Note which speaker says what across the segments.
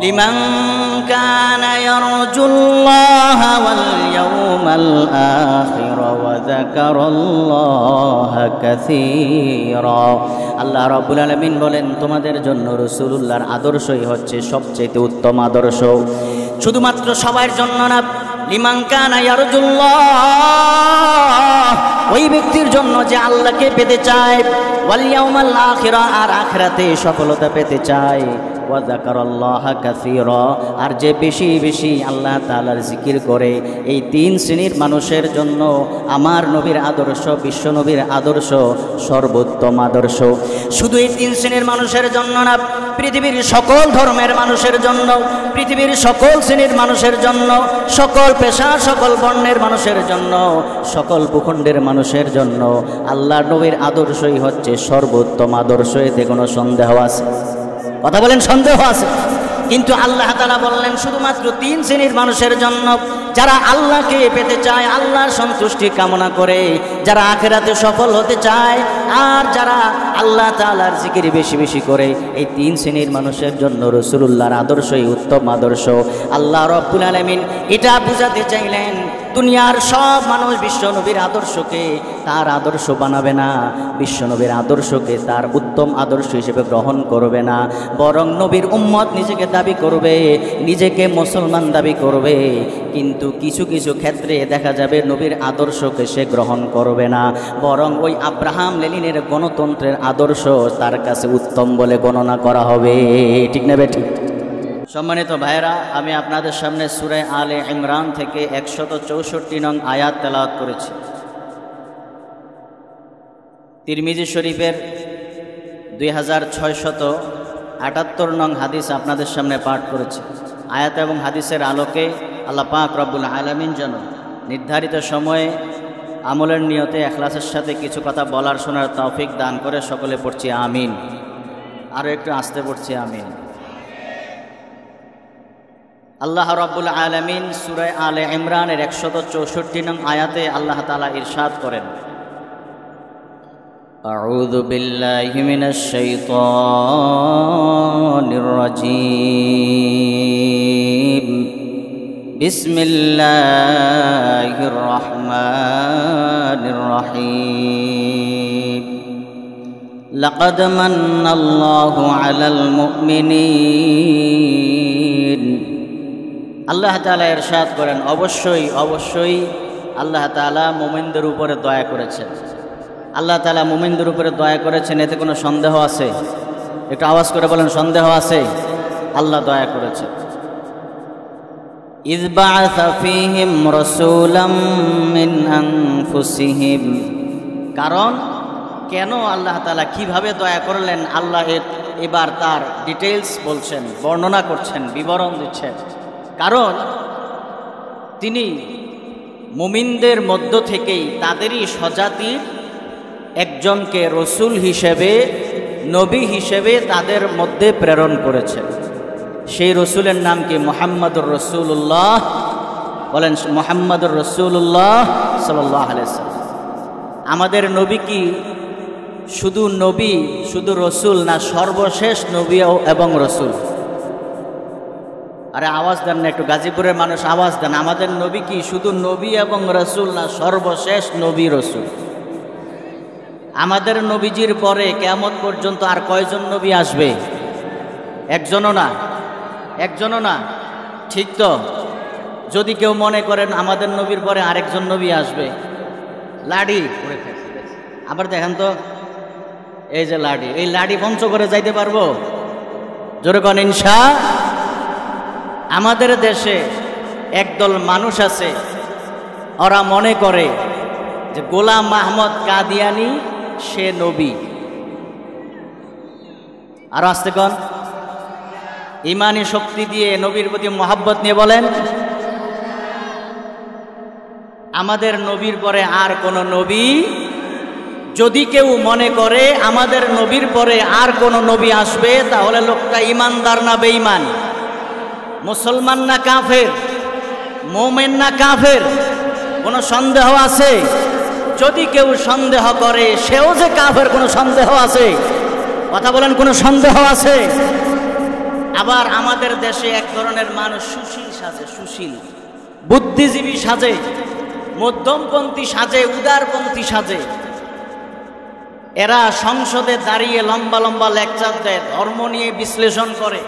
Speaker 1: লিমান কানা ইয়ারজুল্লাহা ওয়াল ইয়াউমাল আখির ওয়া যাকারাল্লাহা কাসীরা। আল্লাহ রাব্বুল আলামিন বলেন, তোমাদের জন্য রাসূলুল্লাহর আদর্শই হচ্ছে সবচেয়ে উত্তম আদর্শ। শুধুমাত্র সবার জন্য না, লিমান কানা ইয়ারজুল্লাহ, ওই ব্যক্তির জন্য যে আল্লাহকে পেতে চায়, ওয়াল ইয়াউমাল আখিরা, আর আখিরাতে সফলতা পেতে চায়, ওয়া যাকারাল্লাহা কাসীরা, আর যে বেশি বেশি আল্লাহ তাআলার জিকির করে। এই তিন শ্রেণীর মানুষের জন্য আমার নবীর আদর্শ, বিশ্ব নবীর আদর্শ সর্বোত্তম আদর্শ। শুধু এই তিন শ্রেণীর মানুষের জন্য না, পৃথিবীর সকল ধর্মের মানুষের জন্য, পৃথিবীর সকল শ্রেণীর মানুষের জন্য, সকল পেশা সকল বর্ণের মানুষের জন্য, সকল ভূখণ্ডের মানুষের জন্য আল্লাহ নবীর আদর্শই হচ্ছে সর্বোত্তম আদর্শ। এতে কোনো সন্দেহ আছে? কথা বলেন, সন্দেহ আছে? কিন্তু আল্লাহ তাআলা বললেন শুধুমাত্র তিন শ্রেণীর মানুষের জন্য, যারা আল্লাহকে পেতে চায়, আল্লাহর সন্তুষ্টি কামনা করে, যারা আখিরাতে সফল হতে চায়, আর যারা আল্লাহ তাআলার জিকির বেশি বেশি করে। এই তিন শ্রেণীর মানুষের জন্য রাসূলুল্লাহর আদর্শই উত্তম আদর্শ। আল্লাহ রাব্বুল আলামিন এটা বুঝাতে চাইলেন, দুনিয়ার সব মানুষ বিশ্বনবীর আদর্শকে তার আদর্শ বানাবে না, বিশ্বনবীর আদর্শকে তার উত্তম আদর্শ হিসেবে গ্রহণ করবে না, বরং নবীর উম্মত নিজেকে দাবি করবে, নিজেকে মুসলমান দাবি করবে, কিন্তু কিছু কিছু ক্ষেত্রে দেখা যাবে নবীর আদর্শকে সে গ্রহণ করবে না, বরং ওই আব্রাহাম লেনিনের গণতন্ত্রের আদর্শ তার কাছে উত্তম বলে গণনা করা হবে। ঠিক না বে ঠিক? সম্মানিত ভাইরা, আমি আপনাদের সামনে সূরা আলে ইমরান থেকে 164 নং আয়াত তেলাওয়াত করেছি। তিরমিজি শরীফের 2678 নং হাদিস আপনাদের সামনে পাঠ করেছি। আয়াত এবং হাদিসের আলোকে আল্লাহ পাক রব্বুল আলামিন যেন নির্ধারিত সময়ে আমলের নিয়তে ইখলাসের সাথে কিছু কথা বলার শোনার তৌফিক দান করে। সকলে পড়ছি আমিন। আরও একটু আস্তে পড়ছি আমিন। আল্লাহ রাব্বুল আলামিন সূরা আলে ইমরানের 164 নং আয়াতে আল্লাহ তাআলা ইরশাদ করেন, আউযু বিল্লাহি মিনাশ শাইতানির রাজীম, বিসমিল্লাহির রহমানির রহিম, লাকাদ মান্নাল্লাহু আলাল মুমিনিন। আল্লাহ তাআলা ইরশাদ করেন, অবশ্যই অবশ্যই আল্লাহ তাআলা মুমিনদের উপরে দয়া করেছেন। আল্লাহ তাআলা মুমিনদের উপরে দয়া করেছেন, এতে কোনো সন্দেহ আছে? একটু আওয়াজ করে বলেন, সন্দেহ আছে? আল্লাহ দয়া করেছেন। ইয বা'আসা ফীহিম রাসূলাম মিন আনফুসিহিম, কারণ কেন আল্লাহ তাআলা কিভাবে দয়া করলেন, আল্লাহ এবার তার ডিটেইলস বলছেন, বর্ণনা করছেন, বিবরণ দিচ্ছেন। কারণ তিনি মুমিনদের মধ্য থেকেই তাদেরই স্বজাতির একজনকে রসুল হিসেবে, নবী হিসেবে তাদের মধ্যে প্রেরণ করেছেন। সেই রসুলের নাম কি? মুহাম্মদুর রাসূলুল্লাহ। বলেন মুহাম্মদুর রাসূলুল্লাহ সাল্লাল্লাহু আলাইহি ওয়াসাল্লাম। আমাদের নবী কি শুধু নবী, শুধু রসুল না, সর্বশেষ নবী এবং রসুল? আরে আওয়াজ দেন না একটু, গাজীপুরের মানুষ আওয়াজ দেন। আমাদের নবী কি শুধু নবী এবং রসুল না, সর্বশেষ নবী রসুল? আমাদের নবীজির পরে কিয়ামত পর্যন্ত আর কয়জন নবী আসবে? একজনও না, একজনও না। ঠিক তো? যদি কেউ মনে করেন আমাদের নবীর পরে আরেকজন নবী আসবে, লাডি আবার দেখেন তো, এই যে লাডি, এই লাডি পঞ্চগড়ে যাইতে পারবো? জোরে কোন ইনশা। আমাদের দেশে একদল মানুষ আছে, ওরা মনে করে যে গোলাম মাহমুদ কাদিয়ানি সে নবী। আর আস্তে কোন ইমানি শক্তি দিয়ে নবীর প্রতি মোহাব্বত নিয়ে বলেন, আমাদের নবীর পরে আর কোন নবী, যদি কেউ মনে করে আমাদের নবীর পরে আর কোন নবী আসবে, তাহলে লোকটা ইমানদার না বেঈমান? মুসলমান না কাফের? মুমিন না কাফের? কোনো সন্দেহ আছে? যদি কেউ সন্দেহ করে সেও যে কাফের, কোনো সন্দেহ আছে? কথা বলেন, কোনো সন্দেহ আছে? আবার আমাদের দেশে এক ধরনের মানুষ সুশীল সাজে, সুশীল বুদ্ধিজীবী সাজে, মধ্যমপন্থী সাজে, উদারপন্থী সাজে। এরা সংসদে দাঁড়িয়ে লম্বা লম্বা লেকচার দেয়, ধর্ম নিয়ে বিশ্লেষণ করে।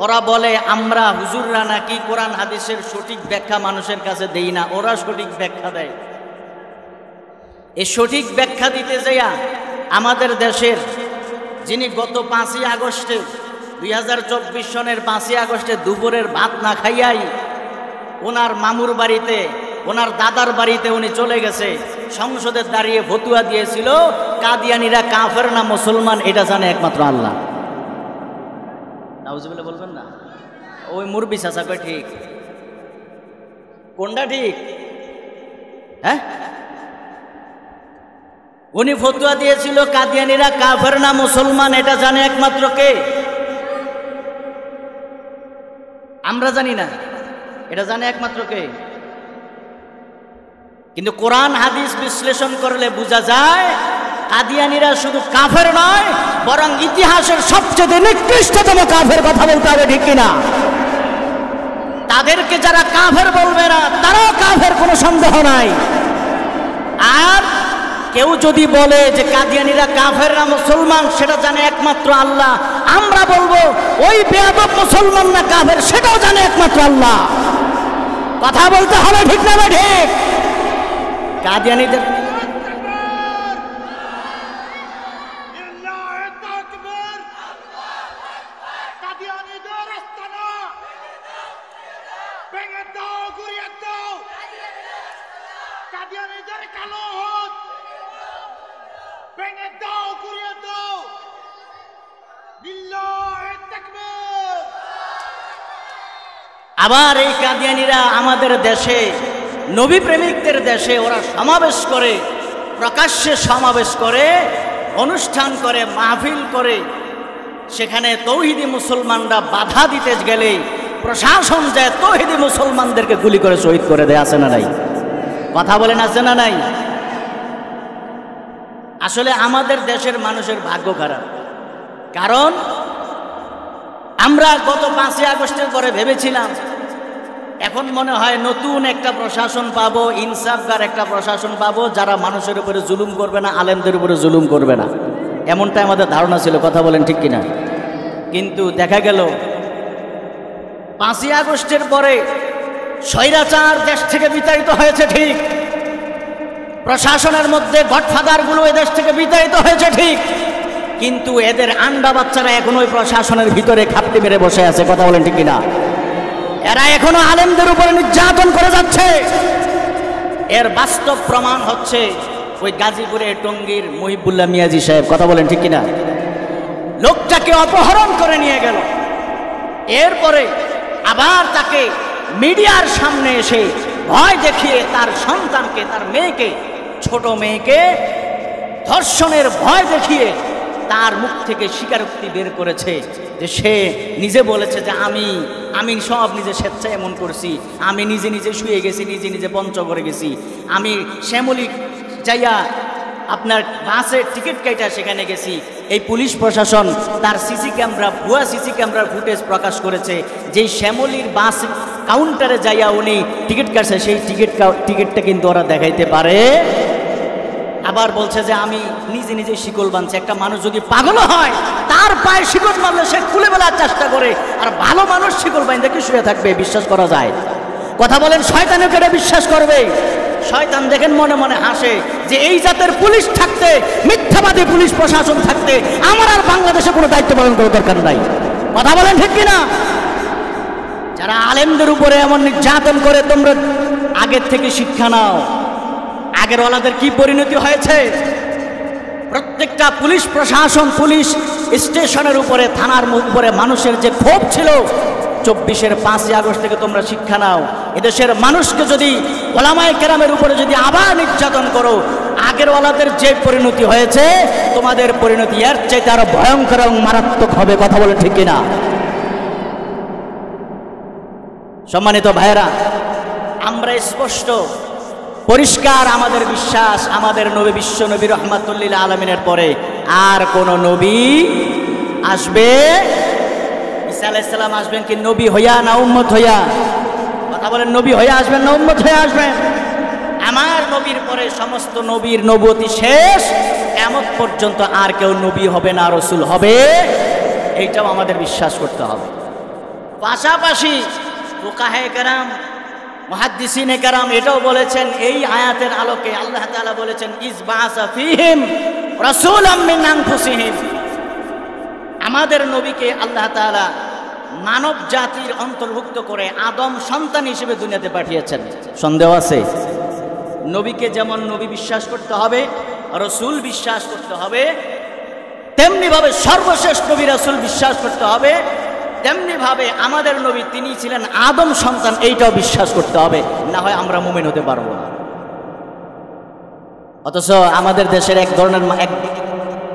Speaker 1: ওরা বলে আমরা হুজুররা নাকি কোরআন হাদিসের সঠিক ব্যাখ্যা মানুষের কাছে দেই না, ওরা সঠিক ব্যাখ্যা দেয়। এই সঠিক ব্যাখ্যা দিতে যাইয়া আমাদের দেশের যিনি গত 5ই আগস্টে 2024 সনের 5ই আগস্টে দুপুরের ভাত না খাইয়াই ওনার মামুর বাড়িতে, ওনার দাদার বাড়িতে উনি চলে গেছে, সংসদে দাঁড়িয়ে ফতুয়া দিয়েছিল কাদিয়ানিরা কাফের না মুসলমান এটা জানে একমাত্র আল্লাহ। নাউজুবিল্লাহ বলবেন না? ওই মুরবি চাচা কয় ঠিক। কোনটা ঠিক? হ্যাঁ, উনি ফতুয়া দিয়েছিল কাদিয়ানিরা কাফের না মুসলমান এটা জানে একমাত্র কে? আমরা জানি না, এটা জানে একমাত্র কে? কিন্তু কোরআন হাদিস বিশ্লেষণ করলে বোঝা যায় কাদিয়ানিরা শুধু কাফের নয়, বরং ইতিহাসের সবচেয়ে নিকৃষ্টতম কাফের। কথা বলতে হবে ঠিক কিনা? তাদেরকে যারা কাফের বলবে না তারাও কাফের, কোনো সন্দেহ নাই। আর কেউ যদি বলে যে কাদিয়ানিরা কাফের না মুসলমান সেটা জানে একমাত্র আল্লাহ, আমরা বলবো ওই বেয়াদব মুসলমান না কাফের সেটাও জানে একমাত্র আল্লাহ। কথা বলতে হবে ঠিক না ঠিক? কাদিয়ানিদের আবার এই কাদিয়ানিরা আমাদের দেশে, নবী প্রেমিকদের দেশে ওরা সমাবেশ করে, প্রকাশ্যে সমাবেশ করে, অনুষ্ঠান করে, মাহফিল করে। সেখানে তৌহিদি মুসলমানরা বাধা দিতে গেলে প্রশাসন যায় তৌহিদি মুসলমানদেরকে গুলি করে শহীদ করে দেয়। আছে না নাই? কথা বলেন আছে না নাই? আসলে আমাদের দেশের মানুষের ভাগ্য খারাপ। কারণ আমরা গত 5ই আগস্টের পরে ভেবেছিলাম এখন মনে হয় নতুন একটা প্রশাসন পাবো, ইনসাফগার একটা প্রশাসন পাবো, যারা মানুষের উপরে জুলুম করবে না, আলেমদের উপরে জুলুম করবে না, এমনটাই আমাদের ধারণা ছিল। কথা বলেন ঠিক কিনা? কিন্তু দেখা গেল 5ই আগস্টের পরে স্বৈরাচার দেশ থেকে বিতাড়িত হয়েছে ঠিক, প্রশাসনের মধ্যে গডফাদারগুলো এ দেশ থেকে বিতাড়িত হয়েছে ঠিক, কিন্তু এদের আন্ডা বাচ্চারা এখন ওই প্রশাসনের ভিতরে খাপটি মেরে বসে আছে। কথা বলেন ঠিক কিনা? এরা এখনো আলেমদের উপরে নির্যাতন করে যাচ্ছে। এর বাস্তব প্রমাণ হচ্ছে ওই গাজীপুরে টঙ্গীর মহিবুল্লাহ মিয়াজি সাহেব। কথা বলেন ঠিক কিনা? লোকটাকে অপহরণ করে নিয়ে গেল, এরপরে আবার তাকে মিডিয়ার সামনে এসে ভয় দেখিয়ে তার সন্তানকে, তার মেয়েকে, ছোট মেয়েকে ধর্ষণের ভয় দেখিয়ে তার মুখ থেকে স্বীকারোক্তি বের করেছে যে সে নিজে বলেছে যে আমি সব নিজে স্বেচ্ছায় এমন করছি, আমি নিজে নিজে শুয়ে গেছি, নিজে নিজে পঞ্চগড়ে গেছি, আমি শ্যামলী যাইয়া আপনার বাসের টিকিট কাটা সেখানে গেছি। এই পুলিশ প্রশাসন তার সিসি ক্যামেরা, ভুয়া সিসি ক্যামেরার ফুটেজ প্রকাশ করেছে যেই শ্যামলীর বাস কাউন্টারে যাইয়া উনি টিকিট কাটছে সেই টিকিটটা কিন্তু ওরা দেখাইতে পারে। আবার বলছে যে আমি নিজে নিজে শিকল বাঁধছি। একটা মানুষ যদি পাগল হয় তার পায়ে শিকল বাঁধলে সে খুলে ফেলার চেষ্টা করে, আর ভালো মানুষ শিকল বাঁধতে কি শুয়ে থাকবে? বিশ্বাস করা যায়? কথা বলেন, শয়তানও কেটে বিশ্বাস করবে? শয়তান দেখেন মনে মনে হাসে যে এই জাতের পুলিশ থাকতে, মিথ্যাবাদী পুলিশ প্রশাসন থাকতে আমার আর বাংলাদেশে কোনো দায়িত্ব পালন করার দরকার নাই। কথা বলেন ঠিক কিনা? যারা আলেমদের উপরে এমন নির্যাতন করে তোমরা আগের থেকে শিক্ষা নাও। আগের ওয়ালাদের কি পরিণতি হয়েছে? প্রত্যেকটা পুলিশ প্রশাসন, পুলিশ স্টেশনের উপরে, থানার উপরে মানুষের যে ক্ষোভ ছিল 24-এর 5ই আগস্ট থেকে তোমরা শিক্ষা নাও। এদেশের মানুষকে যদি ওলামায়ে কেরামের উপরে যদি আবার নির্যাতন করো, আগের ওয়ালাদের যে পরিণতি হয়েছে তোমাদের পরিণতি এর চাইতে আরো ভয়ঙ্কর এবং মারাত্মক হবে। কথা বলে ঠিক কিনা? সম্মানিত ভাইয়েরা, আমরা স্পষ্ট পরিষ্কার আমাদের বিশ্বাস, আমাদের নবী বিশ্ব নবী রহমাতুল্লিল আলামিনের পরে আর কোন নবী আসবে ঈসা আলাইহিস সালাম আসবেন কি নবী হইয়া না উম্মত হইয়া? কথা বলেন, নবী হইয়া আসবেন না উম্মত হইয়া আসবেন? আমার নবীর পরে সমস্ত নবীর নবুয়তি শেষ, কিয়ামত পর্যন্ত আর কেউ নবী হবে না, রাসূল হবে, এইটাও আমাদের বিশ্বাস করতে হবে। পাশাপাশি ফুকাহায়ে কেরাম, মুহাদ্দিসিনে কেরাম এটাও বলেছেন, এই আয়াতের আলোকে আল্লাহ তাআলা বলেছেন ইসবাসা ফীহিম রাসূলাম মিন আনফুসিহিম, আমাদের নবীকে আল্লাহ তাআলা মানব জাতির অন্তর্ভুক্ত করে আদম সন্তান হিসেবে দুনিয়াতে পাঠিয়েছেন। সন্দেহ আছে? নবীকে যেমন নবী বিশ্বাস করতে হবে, রাসূল বিশ্বাস করতে হবে, তেমনি ভাবে সর্বশেষ নবী রাসূল বিশ্বাস করতে হবে, তেমনি ভাবে আমাদের নবী তিনি ছিলেন আদম সন্তান, এইটাও বিশ্বাস করতে হবে, না হয় আমরা মুমিন হতে পারবো না। অথচ আমাদের দেশের এক ধরনের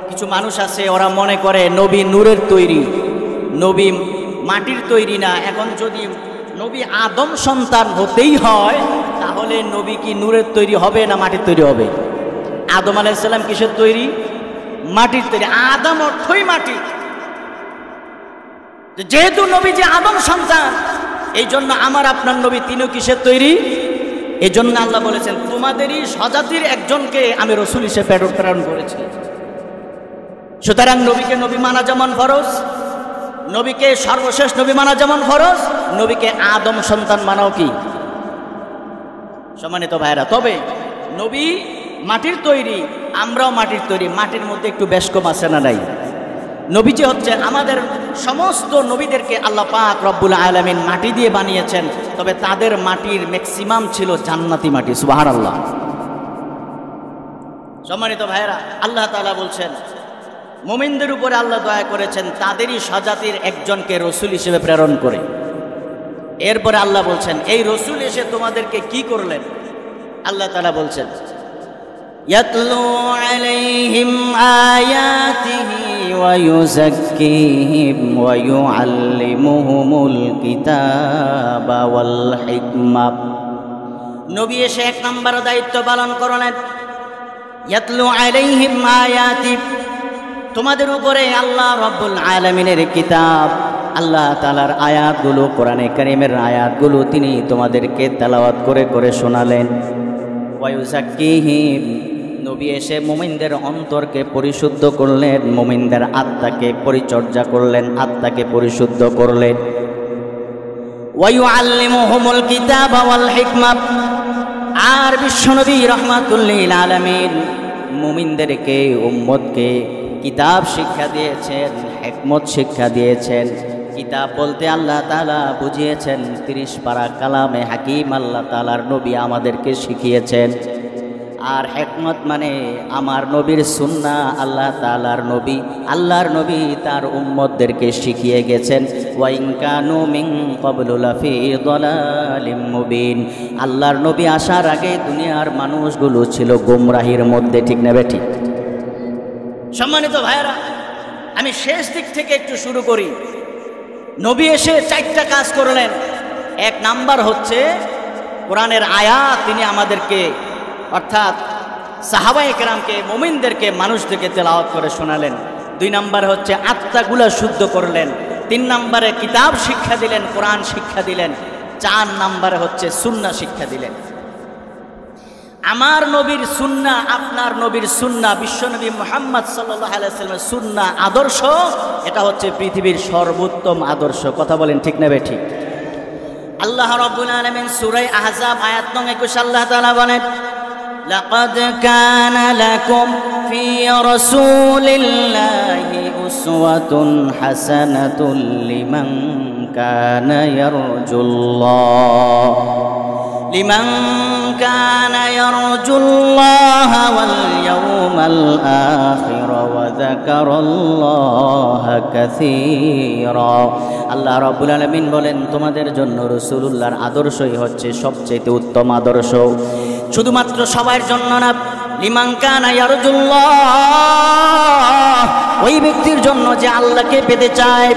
Speaker 1: কিছু মানুষ আছে, ওরা মনে করে নবী নূরের তৈরি, নবী মাটির তৈরি না। এখন যদি নবী আদম সন্তান হতেই হয়, তাহলে নবী কি নূরের তৈরি হবে না মাটির তৈরি হবে? আদম আলাইহিস সালাম কিসের তৈরি? মাটির তৈরি। আদম অর্থই মাটি। যেহেতু নবী যে আদম সন্তান, এই জন্য আমার আপনার নবী তিনিও কিসের তৈরি? এই জন্য আল্লাহ বলেছেন তোমাদেরই স্বজাতির একজনকে আমি রাসূল হিসেবে প্রেরণ করেছি। সুতরাং নবীকে নবী মানা যেমন ফরজ, নবীকে সর্বশেষ নবী মানা যেমন ফরজ, নবীকে আদম সন্তান মানাও কি সম্মানিত ভাইরা। তবে নবী মাটির তৈরি, আমরাও মাটির তৈরি, মাটির মধ্যে একটু বেশ কম আছে না নাই? নবীজি হচ্ছে আমাদের সমস্ত নবীদেরকে আল্লাহ পাক রব্বুল আলামিন মাটি দিয়ে বানিয়েছেন, তবে তাদের মাটির ম্যাক্সিমাম ছিল জান্নাতি মাটি। সুবহানাল্লাহ। সম্মানিত ভাইরা, আল্লাহ তাআলা বলছেন মুমিনদের উপরে আল্লাহ দয়া করেছেন তাদেরই স্বজাতির একজনকে রাসূল হিসেবে প্রেরণ করে। এরপরে আল্লাহ বলছেন এই রাসূল এসে তোমাদেরকে কি করলেন? আল্লাহ তাআলা বলছেন ইয়াতলু আলাইহিম আয়াতিহি ওয়া ইউযাক্কিহিম ওয়া ইউআল্লিমুহুমুল কিতাবা ওয়াল হিকমা। নবী এসে এক নম্বর দায়িত্ব পালন করলেন, ইয়াতলু আলাইহিম আয়াতি, তোমাদের উপরে আল্লাহ রব্বুল আলামিনের কিতাব, আল্লাহ তাআলার আয়াতগুলো, কোরআনে কারীমের আয়াতগুলো তিনি তোমাদেরকে তেলাওয়াত করে করে শোনালেন। ওয়া ইউযাক্কিহিম, নবী এসে মুমিনদের অন্তরকে পরিশুদ্ধ করলেন, মুমিনদের আত্মাকে পরিচর্যা করলেন, আত্মাকে পরিশুদ্ধ করলেন। ওয়া ইউআল্লিমুহুমুল কিতাবা ওয়াল হিকমা, আর বিশ্বনবী রাহমাতুল লিল আলামিন মুমিনদেরকে, উম্মতকে কিতাব শিক্ষা দিয়েছেন, হিকমত শিক্ষা দিয়েছেন। কিতাব বলতে আল্লাহ তাআলা বুঝিয়েছেন 30 পারা কালামে হাকিম আল্লাহ তাআলার নবী আমাদেরকে শিখিয়েছেন। আর হিকমত মানে আমার নবীর সুন্নাহ, আল্লাহ তাআলার নবী, আল্লাহর নবী তার উম্মতদেরকে শিখিয়ে গেছেন। ওয়া ইন কানু মিন ক্বাবলু লাফি যালালিম মুবিন, আল্লাহর নবী আসার আগে দুনিয়ার মানুষগুলো ছিল গোমরাহির মধ্যে। ঠিক না বেঠিক? সম্মানিত ভাইরা, আমি শেষ দিক থেকে একটু শুরু করি। নবী এসে 4টা কাজ করলেন। এক নাম্বার হচ্ছে কোরআনের আয়াত তিনি আমাদেরকে, অর্থাৎ সাহাবায়ে কেরামকে, মুমিনদেরকে, মানুষদেরকে তেলাওয়াত করে শোনালেন। 2 নাম্বার হচ্ছে আত্মাগুলা শুদ্ধ করলেন। 3 নাম্বারে কিতাব শিক্ষা দিলেন, কোরআন শিক্ষা দিলেন। 4 নাম্বারে হচ্ছে সুন্নাহ শিক্ষা দিলেন। আমার নবীর সুন্নাহ, আপনার নবীর সুন্নাহ, বিশ্বনবী মুহাম্মদ সাল্লাল্লাহু আলাইহি ওয়াসাল্লামের সুন্নাহ আদর্শ, এটা হচ্ছে পৃথিবীর সর্বোত্তম আদর্শ। কথা বলেন ঠিক না বেঠিক? আল্লাহ রাব্বুল আলামিন সূরা আহজাব আয়াত নং 21 আল্লাহ তাআলা বলেন লাকাদ কানা লাকুম ফি রাসূলিল্লাহি উসওয়াতুন হাসানাতুন লিমান কানা ইয়ারজুল্লাহ লিমান কানা ইয়ারজুল্লাহা ওয়াল ইয়াওমাল আখির ওয়া যাকারাল্লাহা কাসীরা। আল্লাহ রাব্বুল আলামিন বলেন তোমাদের জন্য রাসূলুল্লাহর আদর্শই হচ্ছে সবচেয়ে উত্তম আদর্শ। শুধুমাত্র সবার জন্য না, লিমান কানা ইয়ারজুল্লাহ, ওই ব্যক্তির জন্য যে আল্লাহকে পেতে চায়,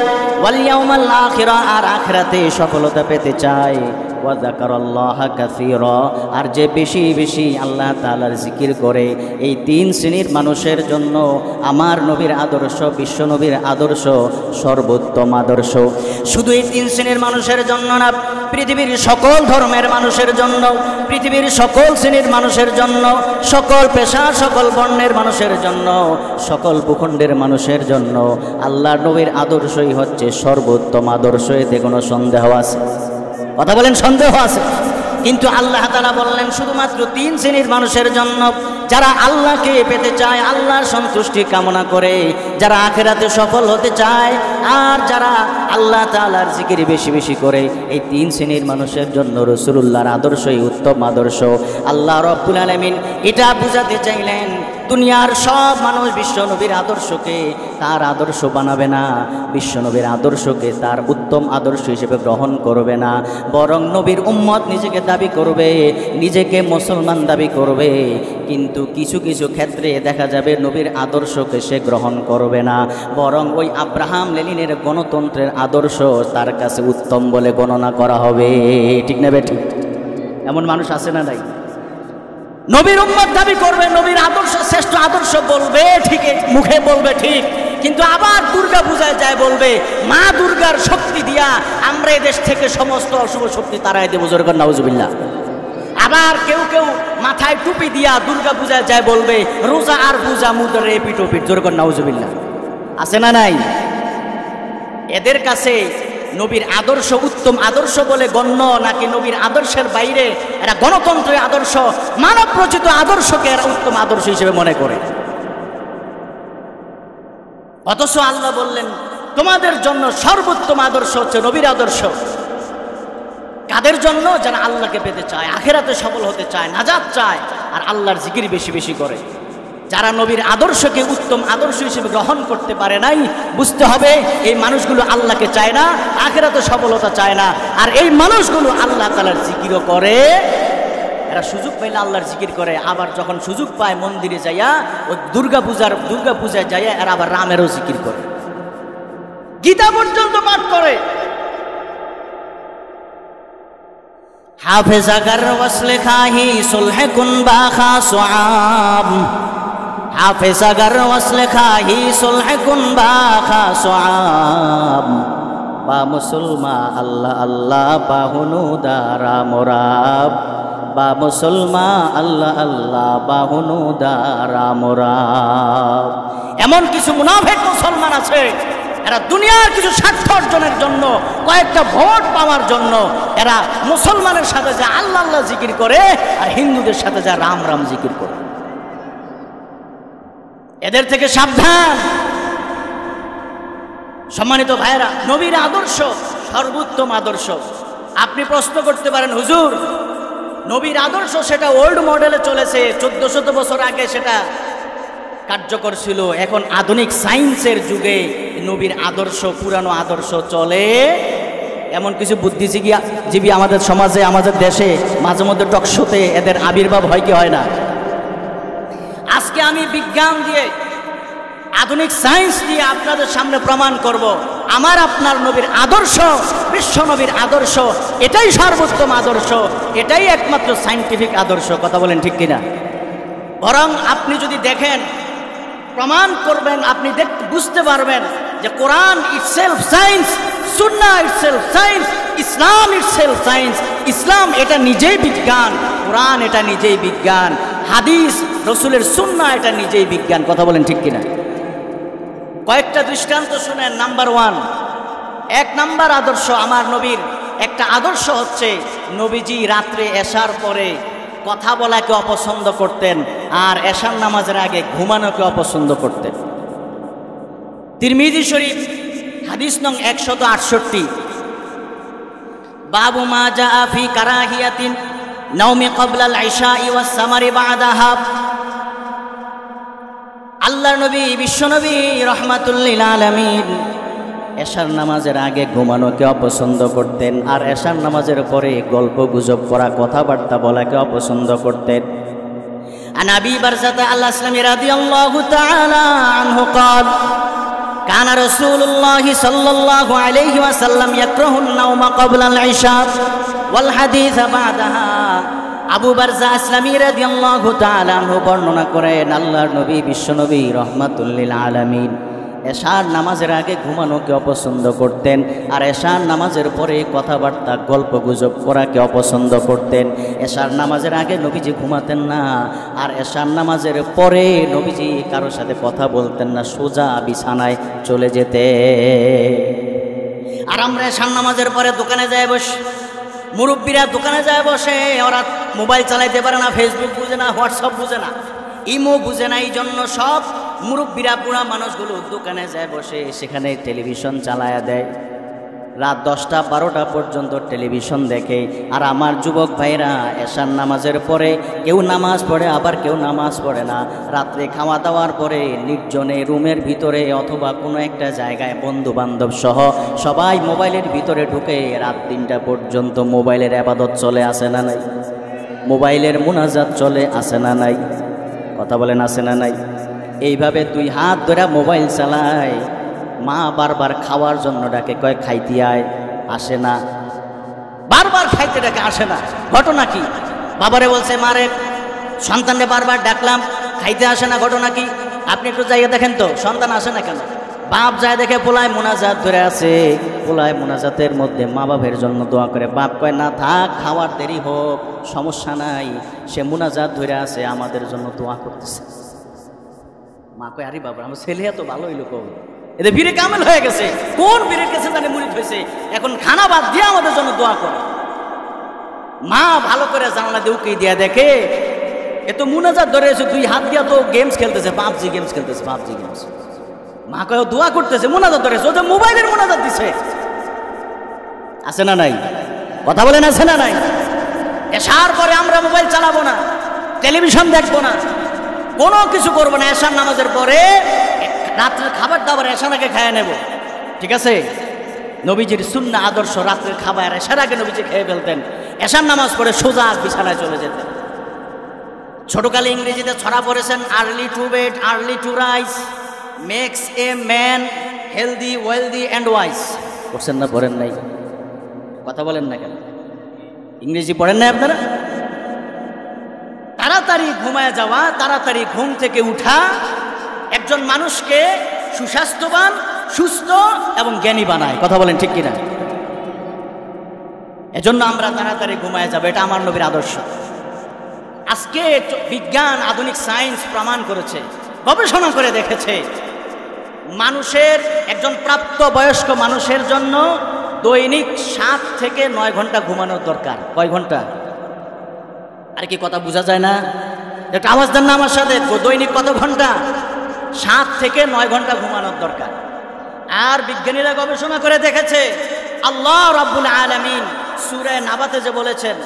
Speaker 1: ওয়াল ইয়াউমাল আখিরা, আর আখিরাতে সফলতা পেতে চায়, ওয়া যাকারাল্লাহা কাসীরা, আর যে বেশি বেশি আল্লাহ তাআলার জিকির করে, এই তিন শ্রেণীর মানুষের জন্য আমার নবীর আদর্শ, বিশ্ব নবীর আদর্শ সর্বোত্তম আদর্শ। শুধু এই তিন শ্রেণীর মানুষের জন্য না, পৃথিবীর সকল ধর্মের মানুষের জন্য, পৃথিবীর সকল শ্রেণীর মানুষের জন্য, সকল পেশা সকল বর্ণের মানুষের জন্য, সকল ভূখণ্ডের মানুষের জন্য আল্লাহর নবীর আদর্শই হচ্ছে সর্বোত্তম আদর্শ। এতে কোনো সন্দেহ আছে? কথা বলেন, সন্দেহ আছে? কিন্তু আল্লাহ তাআলা বললেন শুধুমাত্র তিন শ্রেণীর মানুষের জন্য, যারা আল্লাহকে পেতে চায়, আল্লাহর সন্তুষ্টি কামনা করে, যারা আখিরাতে সফল হতে চায়, আর যারা আল্লাহ তাআলার জিকির বেশি বেশি করে, এই তিন শ্রেণীর মানুষের জন্য রাসূলুল্লাহর আদর্শই উত্তম আদর্শ। আল্লাহ রাব্বুল আলামিন এটা বুঝাতে চাইলেন, দুনিয়ার সব মানুষ বিশ্বনবীর আদর্শকে তার আদর্শ বানাবে না, বিশ্বনবীর আদর্শকে তার উত্তম আদর্শ হিসেবে গ্রহণ করবে না, বরং নবীর উম্মত নিজেকে দাবি করবে, নিজেকে মুসলমান দাবি করবে, কিন্তু কিছু কিছু ক্ষেত্রে দেখা যাবে নবীর আদর্শকে সে গ্রহণ করবে না, বরং ওই আব্রাহাম লেনিনের গণতন্ত্রের আদর্শ তার কাছে উত্তম বলে গণনা করা হবে। ঠিক না বেঠিক? এমন মানুষ আছে না নাই? নবীর উম্মত দাবি করবে, নবীর আদর্শ শ্রেষ্ঠ আদর্শ বলবে, ঠিক মুখে বলবে ঠিক, কিন্তু আবার দুর্গা পূজায় যায় বলবে মা দুর্গার শক্তি দিয়া আমরা এদেশ থেকে সমস্ত অশুভ শক্তি তাড়াই দেব। জোরে করে নাউজুবিল্লাহ। আবার কেউ কেউ মাথায় টুপি দিয়া দুর্গা পূজায় যায় বলবে রোজা আর পূজা মুদ্রা রেপিট ওপিট। জোরে করে নাউজুবিল্লাহ। আছে না নাই? এদের কাছে নবীর আদর্শ উত্তম আদর্শ বলে গণ্য, নাকি নবীর আদর্শের বাইরে এরা গণতন্ত্রের আদর্শ, মানব রচিত আদর্শকে এরা উত্তম আদর্শ হিসেবে মনে করে? অথচ আল্লাহ বললেন তোমাদের জন্য সর্বোত্তম আদর্শ হচ্ছে নবীর আদর্শ। কাদের জন্য? যারা আল্লাহকে পেতে চায়, আখিরাতে সফল হতে চায়, নাজাত চায়, আর আল্লাহর জিকির বেশি বেশি করে। যারা নবীর আদর্শকে উত্তম আদর্শ হিসেবে গ্রহণ করতে পারে নাই, বুঝতে হবে এই মানুষগুলো আল্লাহকে চায় না, আখিরাতে সফলতা চায় না। আর এই মানুষগুলো আল্লাহ তাআলার জিকিরও করে, এরা সুযোগ পাইলে আল্লাহর জিকির করে, আবার যখন সুযোগ পায় মন্দিরে যাইয়া ও দুর্গা পূজায় যাইয়া এরা আবার রামেরও জিকির করে, গীতা পর্যন্ত পাঠ করে। হাফেজ আগার ওয়াসলে খাহি সুলহে কুন বাখা সুআব, হাফেজ আগার ওয়াসলে খাহি সুলহে কুন বাখা সুআব, বা মুসলমা আল্লাহ আল্লাহ বাহুনু দারা মোরাব, বা মুসলমা আল্লাহ আল্লাহ বাহুনু দারা মোরাব। এমন কিছু মুনাফিক মুসলমান আছে, এরা দুনিয়ার কিছু স্বার্থ অর্জনের জন্য, কয়েকটা ভোট পাওয়ার জন্য এরা মুসলমানের সাথে যা আল্লাহ আল্লাহ জিকির করে, আর হিন্দুদের সাথে যা রাম রাম জিকির করে। এদের থেকে সাবধান। সম্মানিত ভাইরা, নবীর আদর্শ সর্বোত্তম আদর্শ। আপনি প্রশ্ন করতে পারেন হুজুর, নবীর আদর্শ সেটা ওল্ড মডেলে চলেছে, 1400 বছর আগে সেটা কার্যকর ছিল, এখন আধুনিক সায়েন্সের যুগে নবীর আদর্শ পুরানো আদর্শ চলে। এমন কিছু বুদ্ধিজীবী আমাদের সমাজে, আমাদের দেশে মাঝে মধ্যে টকশোতে এদের আবির্ভাব হয় কি হয় না? আজকে আমি বিজ্ঞান দিয়ে, আধুনিক সায়েন্স দিয়ে আপনাদের সামনে প্রমাণ করব আমার আপনার নবীর আদর্শ, বিশ্ব নবীর আদর্শ এটাই সর্বোত্তম আদর্শ, এটাই একমাত্র সায়েন্টিফিক আদর্শ। কথা বলেন ঠিক কিনা? বরং আপনি যদি দেখেন, প্রমাণ করবেন, আপনি বুঝতে পারবেন যে কোরআন ইটসেলফ সায়েন্স, সুন্নাহ ইটসেলফ সায়েন্স, ইসলাম ইটসেলফ সায়েন্স। ইসলাম এটা নিজেই বিজ্ঞান, কোরআন এটা নিজেই বিজ্ঞান, হাদিস রসুলের সুন্নাহ এটা নিজেই বিজ্ঞান। কথা বলেন ঠিক কিনা? কয়েকটা দৃষ্টান্ত শুনেন। নাম্বার 1, 1 নাম্বার আদর্শ আমার নবীর একটা আদর্শ হচ্ছে নবীজি রাত্রে এশার পরে কথা বলাকে অপছন্দ করতেন, আর এশার নামাজের আগে ঘুমানোকে অপছন্দ করতেন। তিরমিজি শরীফ হাদিস নং 168, বাবু মা জাআ ফি কারাহিয়াতিন নাওমি ক্বাবলাল ইশাই ওয়াস সামারি বা'দাহা। আল্লাহর নবী বিশ্বনবী রাহমাতুল লিল আলামিন এশার নামাজের আগে ঘুমানোকে অপছন্দ করতেন, আর এশার নামাজের পরে গল্প গুজব করা, কথাবার্তা বলাকে অপছন্দ করতেন। আন আবি বারজাতা আল আসলামি রাদিয়াল্লাহু তাআলা আনহু قال কানা রাসূলুল্লাহ সাল্লাল্লাহু আলাইহি ওয়াসাল্লাম ইয়াকরাহুন নাওমা ক্বাবলা আল ইশা ওয়াল হাদিস বাদাহা। আবু বারজা আসলামী রাদিয়াল্লাহু তাআলা আনহু বর্ণনা করেন, আল্লাহর নবী বিশ্বনবী রাহমাতুল লিল আলামিন এশার নামাজের আগে ঘুমানোকে অপছন্দ করতেন, আর এশার নামাজের পরে কথাবার্তা গল্প গুজব করাকে অপছন্দ করতেন। এশার নামাজের আগে নবীজি ঘুমাতেন না, আর এশার নামাজের পরে নবীজি কারোর সাথে কথা বলতেন না, সোজা বিছানায় চলে যেতে। আর আমরা এশার নামাজের পরে দোকানে যায় বসে, মুরব্বীরা দোকানে যায় বসে, ওরা মোবাইল চালাইতে পারে না, ফেসবুক বুঝে না, হোয়াটসঅ্যাপ বুঝে না, ইমো বুঝে না। এই জন্য সব মুরব্বীরা বুড়া মানুষগুলো দোকানে যায় বসে, সেখানে টেলিভিশন চালায়া দেয়, রাত 10টা 12টা পর্যন্ত টেলিভিশন দেখে। আর আমার যুবক ভাইরা এশার নামাজের পরে কেউ নামাজ পড়ে, আবার কেউ নামাজ পড়ে না। রাত্রে খাওয়া দাওয়ার পরে নির্জনে রুমের ভিতরে অথবা কোনো একটা জায়গায় বন্ধু বান্ধব সহ সবাই মোবাইলের ভিতরে ঢুকে রাত 3টা পর্যন্ত মোবাইলের ইবাদত চলে আসে না নাই, মোবাইলের মুনাজাত চলে আসে না নাই, কথা বলেন আসে না নাই। এইভাবে 2 হাত ধরে মোবাইল চালায়। মা বারবার খাওয়ার জন্য ডাকে, কয় খাইতে আয়, আসে না। বারবার খাইতে ডাকে, আসে না। ঘটনা কি? বাবারে বলছে, মারে সন্তানরে বারবার ডাকলাম, খাইতে আসে না, ঘটনা কি? আপনি একটু যাইয়ে দেখেন তো সন্তান আসে না কেন। বাপ যায় দেখে পোলায় মোনাজাত ধরে আছে, পোলায় মোনাজাতের মধ্যে মা বাপের জন্য দোয়া করে। বাপ কয় না থাক, খাওয়ার দেরি হোক, সমস্যা নাই, সে মোনাজাত ধরে আছে, আমাদের জন্য দোয়া করতেছে। মা কয় আরে বাবা, আমার ছেলে এত ভালো হইল, কবে এদের বীরে কামেল হয়ে গেছে, কোন বীরের কাছে জানে মুরিদ হয়েছে, এখন খানা বাদ দিয়ে আমাদের জন্য দোয়া করে। মা ভালো করে জানলা দিয়ে উকি দিয়া দেখে এ তো মুনাজাত ধরে এসে 2 হাত দিয়া তো গেমস খেলতেছে, পাবজি গেমস খেলতেছে, পাবজি গেমস। মা কয় দোয়া করতেছে, মুনাজাত ধরে এসে, ও তো মোবাইলের মুনাজাত দিছে। আছে না নাই? কথা বলেন আছে না নাই? এশার পরে আমরা মোবাইল চালাবো না, টেলিভিশন দেখবো না, কোনো কিছু করবো না। এশার নামাজের পরে রাত্রের খাবার দাবার এশার আগে খাইয়ে নেব, ঠিক আছে? নবীজির সুন্নাহ আদর্শ, রাত্রের খাবার এশার আগে নবীজি খেয়ে ফেলতেন। এশার নামাজ পড়ে সোজা বিছানায় চলে যেতেন। ছোটকালে ইংরেজিতে ছড়া পড়েছেন, early to bed early to rise makes a man healthy wealthy and wise. পড়ছেন না? পড়েন নাই? কথা বলেন না কেন? ইংরেজি পড়েন নাই আপনারা? তাড়াতাড়ি ঘুমায় যাওয়া, তাড়াতাড়ি ঘুম থেকে উঠা একজন মানুষকে সুস্বাস্থ্যবান, সুস্থ এবং জ্ঞানী বানায়। কথা বলেন ঠিক কিনা? এজন্য আমরা তাড়াতাড়ি ঘুমায় যাব, এটা আমার নবীর আদর্শ। আজকে বিজ্ঞান, আধুনিক সায়েন্স প্রমাণ করেছে, গবেষণা করে দেখেছে, মানুষের, একজন প্রাপ্ত বয়স্ক মানুষের জন্য দৈনিক 7 থেকে 9 ঘন্টা ঘুমানোর দরকার। কয় ঘন্টা? আর কি কথা বোঝা যায় না? একটা আওয়াজ দেন না আমার সাথে, দৈনিক কত ঘন্টা? 7 থেকে 9 ঘন্টা ঘুমানোর দরকার। আর বিজ্ঞানীরা গবেষণা করে দেখেছে, আল্লাহ রাব্বুল আলামিন সূরা নাবাতে যে বলেছেন,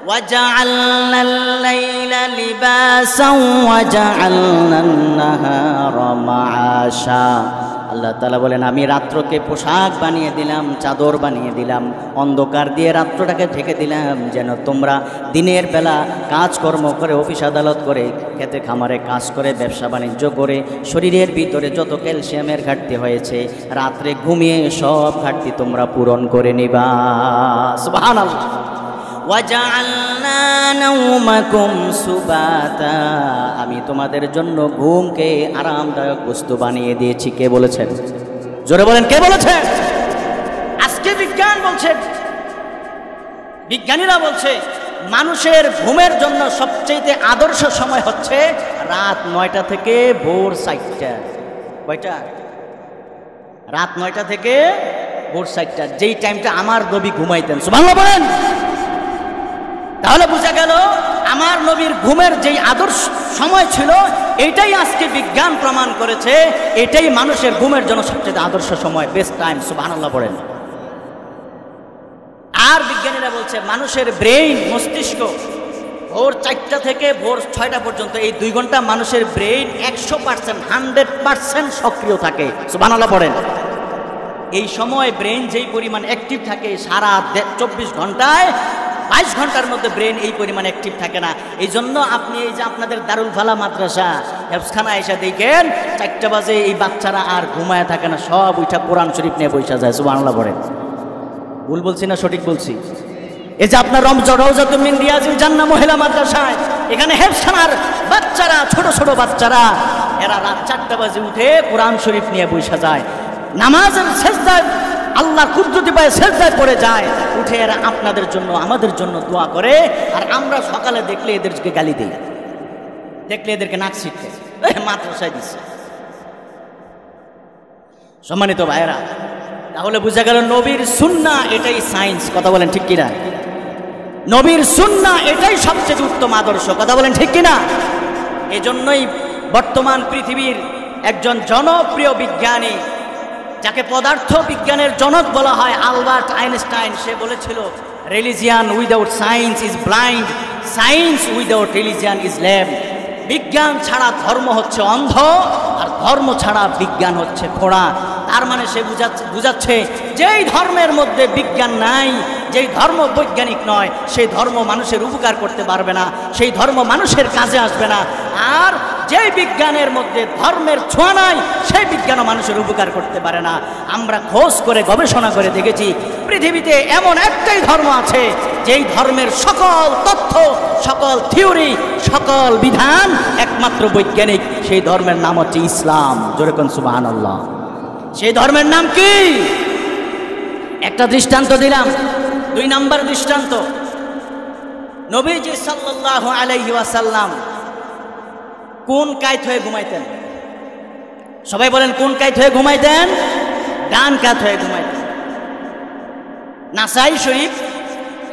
Speaker 1: ওয়াজআলনাল লাইলা লিবাসান ওয়াজআলনান নাহারা মাআশা। আল্লাহ তাআলা বলেন, আমি রাত্রকে পোশাক বানিয়ে দিলাম, চাদর বানিয়ে দিলাম, অন্ধকার দিয়ে রাত্রটাকে ঢেকে দিলাম, যেন তোমরা দিনের বেলা কাজকর্ম করে, অফিস আদালত করে, খেতে খামারে কাজ করে, ব্যবসা বাণিজ্য করে শরীরের ভিতরে যত ক্যালসিয়ামের ঘাটতি হয়েছে, রাত্রে ঘুমিয়ে সব ঘাটতি তোমরা পূরণ করে নিবা। সুবহানাল্লাহ। ওয়াজআলনা নাওমাকুম সুবাতা, আমি তোমাদের জন্য ঘুমকে আরামদায়ক বস্তু বানিয়ে দিয়েছি। কে বলেছেন? জোরে বলেন, কে বলেছেন? আজকে বিজ্ঞান বলছে, বিজ্ঞানীরা বলছে, মানুষের ঘুমের জন্য সবচেয়ে আদর্শ সময় হচ্ছে রাত 9টা থেকে ভোর 4টা। কয়টা? রাত 9টা থেকে ভোর 4টা, যেই টাইমটা আমার নবী ঘুমাইতেন। সুবহানাল্লাহ বলেন। তাহলে বোঝা গেল আমার নবীর ঘুমের যেই আদর্শ সময় ছিল, এটাই আজকে বিজ্ঞান প্রমাণ করেছে, এটাই মানুষের ঘুমের জন্য সবচেয়ে আদর্শ সময়, বেস্ট টাইম। সুবহানাল্লাহ বলেন। আর বিজ্ঞানীরা বলছে, মানুষের ব্রেইন, মস্তিষ্ক ভোর 4টা থেকে ভোর 6টা পর্যন্ত, এই 2 ঘন্টা মানুষের ব্রেইন 100%, 100% সক্রিয় থাকে। সুবহানাল্লাহ বলেন। এই সময় ব্রেইন যেই পরিমাণ অ্যাক্টিভ থাকে, সারা 24 ঘন্টায় 22 ঘন্টার মধ্যে ব্রেন এই পরিমাণ অ্যাক্টিভ থাকে না। এই জন্য আপনি এই যে আপনাদের দারুল ফালা মাদ্রাসা হেফজখানা এসে দেখেন 4টা বাজে এই বাচ্চারা আর ঘুমায় থাকে না, সব উঠা কোরআন শরীফ নিয়ে বসে যায়। সুবহানাল্লাহ বলেন। ভুল বলছি না সঠিক বলছি? এই যে আপনার রওজাতুল মিন রিয়াজিল জান্নাহ মহিলা মাদ্রাসায়, এখানে হেফজখানার বাচ্চারা, ছোট ছোট বাচ্চারা, এরা রাত 4টা বাজে উঠে কোরআন শরীফ নিয়ে বসে যায়, নামাজের সেজদায় আল্লাহর কুদরতি পায়ে সেজদায় পড়ে যায়, উঠে এরা আপনাদের জন্য আমাদের জন্য দোয়া করে। আর আমরা সকালে দেখলে এদেরকে গালি দিই, দেখলে এদেরকে নাক ছিটকে মাদ্রাসায় দিচ্ছে। সম্মানিত ভাইয়েরা, তাহলে বোঝা গেল নবীর সুন্নাহ এটাই সায়েন্স। কথা বলেন ঠিক কিনা? নবীর সুন্নাহ এটাই সবচেয়ে উত্তম আদর্শ। কথা বলেন ঠিক কিনা? এজন্যই বর্তমান পৃথিবীর একজন জনপ্রিয় বিজ্ঞানী, যাকে পদার্থ বিজ্ঞানের জনক বলা হয়, আলবার্ট আইনস্টাইন, সে বলেছিল religion without science is blind, science without religion is lamp. বিজ্ঞান ছাড়া ধর্ম হচ্ছে অন্ধ, আর ধর্ম ছাড়া বিজ্ঞান হচ্ছে খোঁড়া। তার মানে সে বুঝাচ্ছে যেই ধর্মের মধ্যে বিজ্ঞান নাই, যেই ধর্ম বৈজ্ঞানিক নয়, সেই ধর্ম মানুষের উপকার করতে পারবে না, সেই ধর্ম মানুষের কাজে আসবে না। আর যেই বিজ্ঞানের মধ্যে ধর্মের ছোঁয়া নাই, সেই বিজ্ঞানও মানুষের উপকার করতে পারে না। আমরা খোঁজ করে গবেষণা করে দেখেছি পৃথিবীতে এমন একটাই ধর্ম আছে যেই ধর্মের সকল তথ্য, সকল থিওরি, সকল বিধান একমাত্র বৈজ্ঞানিক। সেই ধর্মের নাম হচ্ছে ইসলাম। জোরে কোন সুবহানাল্লাহ। সেই ধর্মের নাম কি? একটা দৃষ্টান্ত দিলাম। 2 নম্বর দৃষ্টান্ত, নবীজি সাল্লাল্লাহু আলাইহি ওয়াসাল্লাম কোন কাত হয়ে ঘুমাইতেন? সবাই বলেন, কোন কাত হয়ে ঘুমাইতেন? ডান কাত হয়ে ঘুমাইতেন। নাসাই শরীফ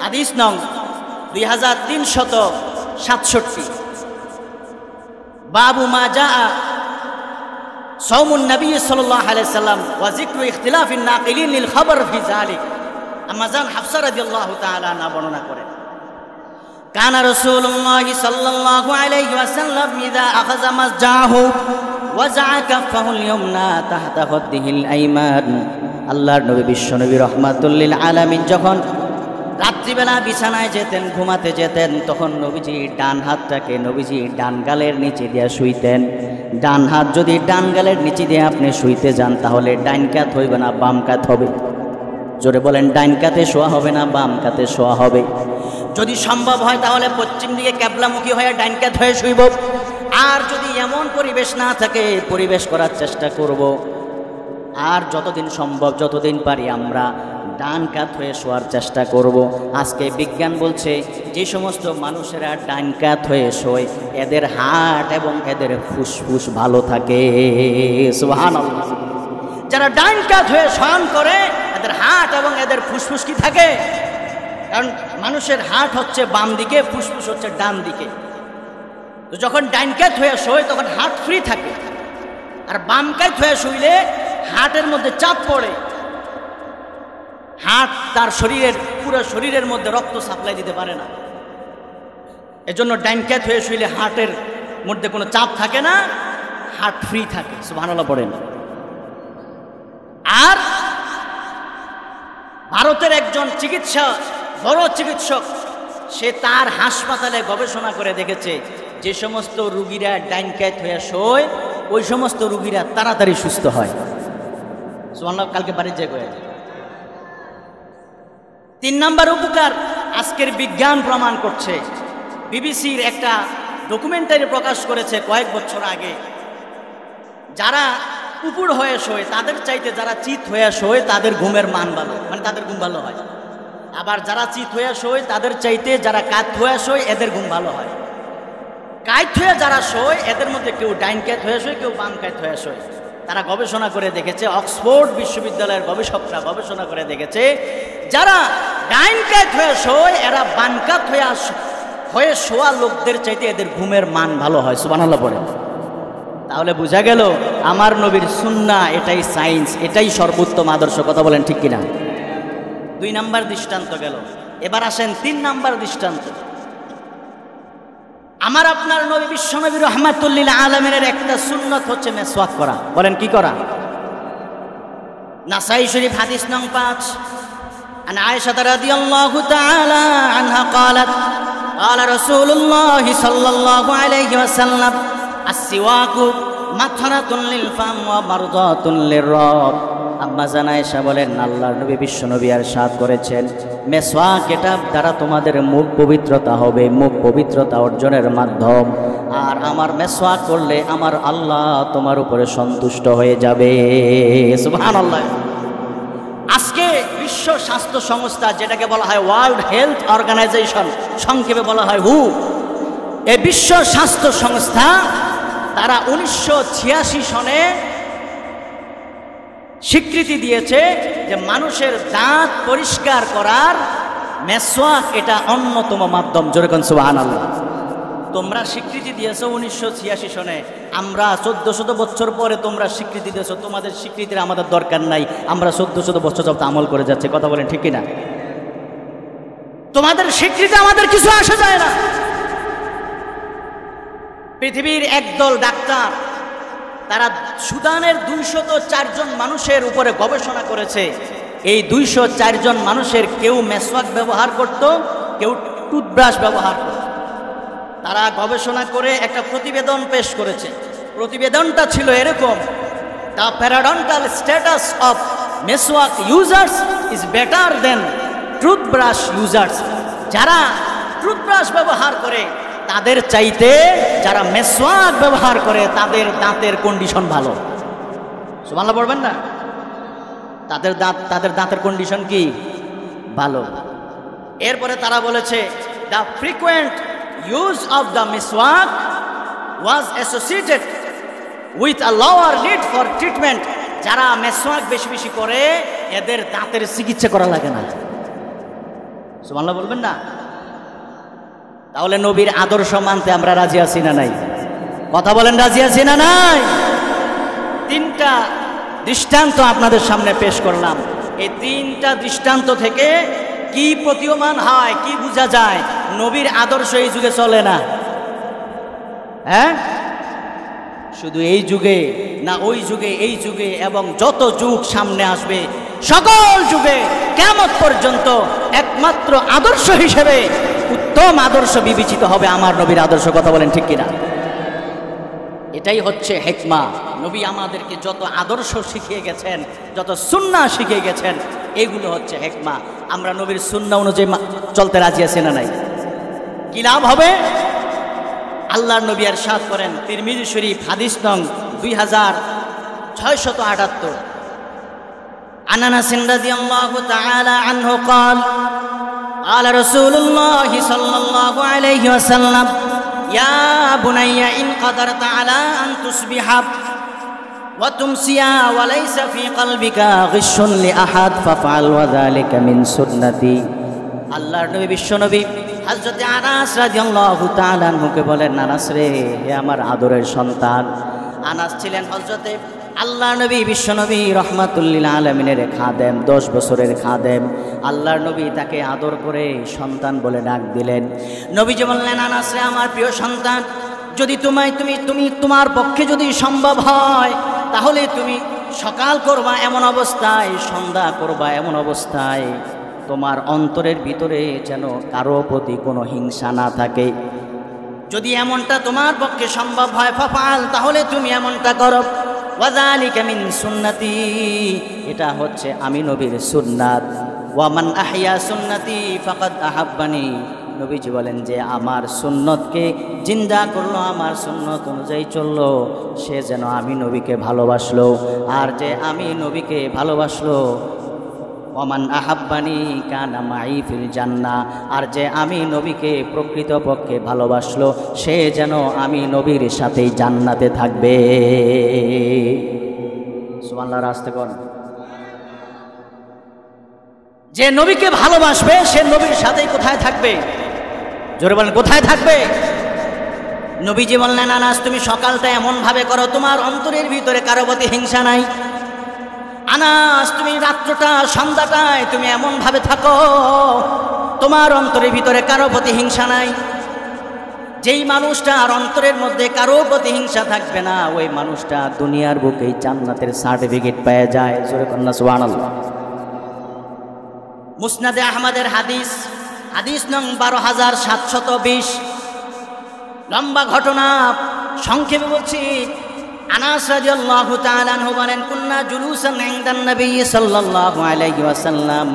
Speaker 1: হাদিস নং 2367, বাবু মা জাআ সাওমুন নবী সাল্লাল্লাহু আলাইহি সাল্লাম ওয়া যিকরু ইখতিলাফিন নাকিলিন লিল খবর ফি যালিক। আম্মাজান হাফসা রাদিয়াল্লাহু তাআলা না বর্ণনা করেন, কানা রাসূলুল্লাহ সাল্লাল্লাহু আলাইহি ওয়াসাল্লাম ইযা আখাযা মাসজাহু ওয়া যাআ কাফাহুল ইয়ামনা তাহতা খাদ্দিহিল আইমান। আল্লাহর নবী বিশ্বনবী রাহমাতুল লিল আলামিন যখন রাত্রিবেলা বিছানায় যেতেন, ঘুমাতে যেতেন, তখন নবীজি ডান হাতটাকে নবীজি ডান গালের নিচে দিয়ে শুইতেন। ডান হাত যদি ডান গালের নিচে দিয়ে আপনি শুইতে যান, তাহলে ডাইন কাত হইবে না, বাম কাত হবে। জোরে বলেন, ডাইন কাতে শোয়া হবে না, বাম কাতে শোয়া হবে। যদি সম্ভব হয় তাহলে পশ্চিম দিকে ক্যাবলামুখী হয়ে ডাইন কাত হয়ে শুইব। আর যদি এমন পরিবেশ না থাকে, পরিবেশ করার চেষ্টা করব। আর যতদিন সম্ভব, যতদিন পারি আমরা ডান কাত হয়ে শোয়ার চেষ্টা করব। আজকে বিজ্ঞান বলছে যে সমস্ত মানুষেরা ডান কাত হয়ে শোয়, এদের হার্ট এবং এদের ফুসফুস ভালো থাকে। সুবহানাল্লাহ। যারা ডান কাত হয়ে শয়ন করে, এদের হার্ট এবং এদের ফুসফুস কি থাকে? কারণ মানুষের হার্ট হচ্ছে বাম দিকে, ফুসফুস হচ্ছে ডান দিকে। তো যখন ডান কাত হয়ে শোয় তখন হার্ট ফ্রি থাকে, আর বাম কাত হয়ে শুইলে হার্টের মধ্যে চাপ পড়ে। হার্ট তার শরীরের পুরো শরীরের মধ্যে রক্ত সাপ্লাই দিতে পারে না। এজন্য ডান কাত হয়ে শুইলে হার্টের মধ্যে কোনো চাপ থাকে না, হার্ট ফ্রি থাকে। সুবহানাল্লাহ পড়েন। আর ভারতের একজন চিকিৎসক, বড় চিকিৎসক, সে তার হাসপাতালে গবেষণা করে দেখেছে যে সমস্ত রুগীরা ডান কাত হয়ে শোয়, ওই সমস্ত রুগীরা তাড়াতাড়ি সুস্থ হয়। সুবহানাল্লাহ। কালকে বাড়ির যে কয়ে 3 নম্বর উপকার আজকের বিজ্ঞান প্রমাণ করছে। বিবিসির একটা ডকুমেন্টারি প্রকাশ করেছে কয়েক বছর আগে। যারা উপর হয়ে শোয় তাদের চাইতে যারা চিত হয়ে শোয় তাদের ঘুমের মান ভালো, মানে তাদের ঘুম ভালো হয়। আবার যারা চিত হয়ে শোয় তাদের চাইতে যারা কাত হয়ে শোয় এদের ঘুম ভালো হয়। কাত হয়ে যারা শোয় এদের মধ্যে কেউ ডাইন কাত হয়ে শোয়, কেউ বাম কাত হয়ে শোয়। তারা গবেষণা করে দেখেছে, অক্সফোর্ড বিশ্ববিদ্যালয়ের গবেষকরা গবেষণা করে দেখেছে, যারা ডাইন কাত হয়ে শোয় এরা বাম কাত হয়ে শোয়া লোকদের চাইতে এদের ঘুমের মান ভালো হয়। সুবহানাল্লাহ পড়ে। তাহলে বোঝা গেল আমার নবীর সুন্নাহ এটাই সায়েন্স, এটাই সর্বোত্তম আদর্শ। কথা বলেন ঠিক কিনা? 2 নম্বর দৃষ্টান্ত গেল। এবার আসেন 3 নম্বর দৃষ্টান্ত। আমার আপনার নবী বিশ্বনবী রাহমাতুল লিল আলামিনের একটা সুন্নাত হচ্ছে মেসওয়াক করা। বলেন কি করা? নাসাই শরীফ হাদিস নং 5, عن عائشة رضي الله تعالى عنها قالت قال رسول الله صلى الله عليه وسلم السواك مطهرة للفم ومرضاة للرب আম্মা জান আয়েশা বলেন আল্লাহর নবী বিশ্ব নবী ইরশাদ করেছেন মেসওয়াক এটা দ্বারা তোমাদের মুখ পবিত্রতা হবে, মুখ পবিত্রতা অর্জনের মাধ্যম। আর আমার মেসওয়াক করলে আমার আল্লাহ তোমার উপরে সন্তুষ্ট হয়ে যাবে। সুবহানাল্লাহ। আজকে বিশ্ব স্বাস্থ্য সংস্থা, যেটাকে বলা হয় ওয়ার্ল্ড হেলথ অর্গানাইজেশন, সংক্ষেপে বলা হয় হু, এই বিশ্ব স্বাস্থ্য সংস্থা তারা 1986 সনে স্বীকৃতি দিয়েছে যে মানুষের দাঁত পরিষ্কার করার মেসওয়াক এটা অন্যতম মাধ্যম। জোরে কোন সুবহানাল্লাহ। তোমরা স্বীকৃতি দিয়েছো 1986 সনে, আমরা 1400 বছর পরে তোমরা স্বীকৃতি দিয়েছো, তোমাদের স্বীকৃতির আমাদের দরকার নাই, আমরা 1400 বছর যাবত আমল করে যাচ্ছে। কথা বলেন ঠিক কিনা? তোমাদের স্বীকৃতি আমাদের কিছু আসে যায় না। পৃথিবীর একদল ডাক্তার তারা সুদানের 204 জন মানুষের উপরে গবেষণা করেছে। এই 204 জন মানুষের কেউ মেসওয়াক ব্যবহার করত, কেউ টুথব্রাশ ব্যবহার করত। তারা গবেষণা করে একটা প্রতিবেদন পেশ করেছে। প্রতিবেদনটা ছিল এরকম: the periodontal status of miswak users is better than toothbrush users. যারা টুথব্রাশ ব্যবহার করে তাদের চাইতে যারা মেসওয়াক ব্যবহার করে তাদের দাঁতের কন্ডিশন ভালো। সুবহানাল্লাহ বলবেন না? তাদের দাঁতের কন্ডিশন কি ভালো। এরপরে তারা বলেছে the frequent use of the miswak was associated with a lower need for treatment. যারা মেসওয়াক বেশি বেশি করে এদের দাঁতের চিকিৎসা করা লাগে না। সুবহানাল্লাহ বলবেন না? তাহলে নবীর আদর্শ মানতে আমরা রাজি আছি না নাই? কথা বলেন, রাজি আছি না নাই? 3টা দৃষ্টান্ত আপনাদের সামনে পেশ করলাম। এই 3টা দৃষ্টান্ত থেকে কি প্রতীয়মান হয়, কি বোঝা যায়? নবীর আদর্শ এই যুগে চলে না। হ্যাঁ, শুধু এই যুগে না, ওই যুগে, এই যুগে এবং যত যুগ সামনে আসবে সকল যুগে কিয়ামত পর্যন্ত একমাত্র আদর্শ হিসেবে উত্তম আদর্শ বিবেচিত হবে আমার নবীর আদর্শ। কথা বলেন ঠিক কিনা? এটাই হচ্ছে হিকমা। নবী আমাদেরকে যত আদর্শ শিখিয়ে গেছেন, যত সুন্নাহ শিখিয়ে গেছেন, এগুলো হচ্ছে হিকমা। আমরা নবীর সুন্নাহ অনুযায়ী চলতে রাজি আছি না নাই? কি লাভ হবে? আল্লাহর নবী ইরশাদ করেন, তিরমিজি শরীফ হাদিস নং 2678, عن انس رضي الله تعالى عنه قال قال رسول الله صلى الله عليه وسلم يا بني إن قدرت على أن تصبح وتمسي وليس في قلبك غش لأحد فافعل وذلك من سنتي। আল্লাহর নবী বিশ্ব নবী হযরত আনাস রাদিয়াল্লাহু তাআলা আনহুকে বলেন, আনাস রে, হে আমার আদরের সন্তান। আনাস ছিলেন হযরতে আল্লাহর নবী বিশ্ব নবী রহমাতুল্লিল আলামিনের খাদেম, 10 বছরের খাদেম। আল্লাহর নবী তাকে আদর করে সন্তান বলে ডাক দিলেন। নবীজি বললেন, আনাস রে, আমার প্রিয় সন্তান, যদি তোমার পক্ষে যদি সম্ভব হয় তাহলে তুমি সকাল করবা এমন অবস্থায়, সন্ধ্যা করবা এমন অবস্থায় তোমার অন্তরের ভিতরে যেন কারো প্রতি কোনো হিংসা না থাকে। যদি এমনটা তোমার পক্ষে সম্ভব হয় ফাফাল, তাহলে তুমি এমনটা করো। ওয়াযালিকা মিন সুন্নতি, এটা হচ্ছে আমি নবীর সুন্নাত। ওয়া মান আহইয়া সুন্নতি ফাকাদ আহাব্বানি, নবীজি বলেন যে আমার সুন্নতকে জিন্দা করলো, আমার সুন্নত অনুযায়ী চললো, সে যেন আমি নবীকে ভালোবাসলো। আর যে আমি নবীকে ভালোবাসলো, ওমান আহাব্বানি কানা মাই ফিল জান্নাহ, আর যে আমি নবীকে প্রকৃতপক্ষে ভালোবাসলো সে যেন আমি নবীর সাথেই জান্নাতে থাকবে। সুবহানাল্লাহ, রাস্তে কোন? যে নবীকে ভালোবাসবে সে নবীর সাথেই কোথায় থাকবে? জোরে বলেন, কোথায় থাকবে? নবীজি বললেন, আনাস, তুমি সকালটা এমন ভাবে করো তোমার অন্তরের ভিতরে কারো প্রতি হিংসা নাই। আনাস, তুমি রাত্রটা, সন্ধ্যাটায় তুমি এমন ভাবে থাকো তোমার অন্তরের ভিতরে কারো প্রতি হিংসা নাই। যেই মানুষটার অন্তরের মধ্যে কারো প্রতি হিংসা থাকবে না, ওই মানুষটা দুনিয়ার বুকেই জান্নাতের সার্টিফিকেট পেয়ে যায়। জোরে কন্যা সুবহানাল্লাহ। মুসনাদে আহমদের হাদিস, হাদিস নং 12720। লম্বা ঘটনা, সংক্ষেপে বলছি। আনাস রাদিয়াল্লাহু তাআলা আনহু বলেন, কুন্না জুলুসান ইনদান নবী সাল্লাল্লাহু আলাইহি ওয়াসাল্লাম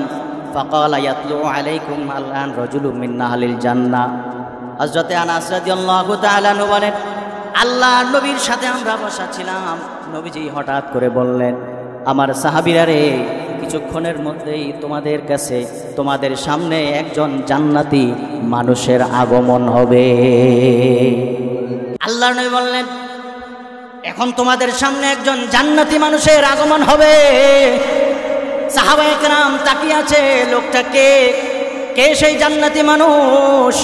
Speaker 1: ফাকালা ইয়াতলু আলাইকুম আল-আন রাজুলুম মিন আহলিল জান্নাহ। হযরত আনাস রাদিয়াল্লাহু তাআলা আনহু বলেন, আল্লাহর নবীর সাথে আমরা বসা ছিলাম, নবীজি হঠাৎ করে বললেন, আমার সাহাবীরা রে, কিছুক্ষণের মধ্যেই তোমাদের কাছে, তোমাদের সামনে একজন জান্নাতি মানুষের আগমন হবে। আল্লাহর নবী বললেন, এখন তোমাদের সামনে একজন জান্নাতি মানুষের আগমন হবে। সাহাবায়ে কেরাম তাকিয়ে আছে, লোকটা কে? কে সেই জান্নাতি মানুষ?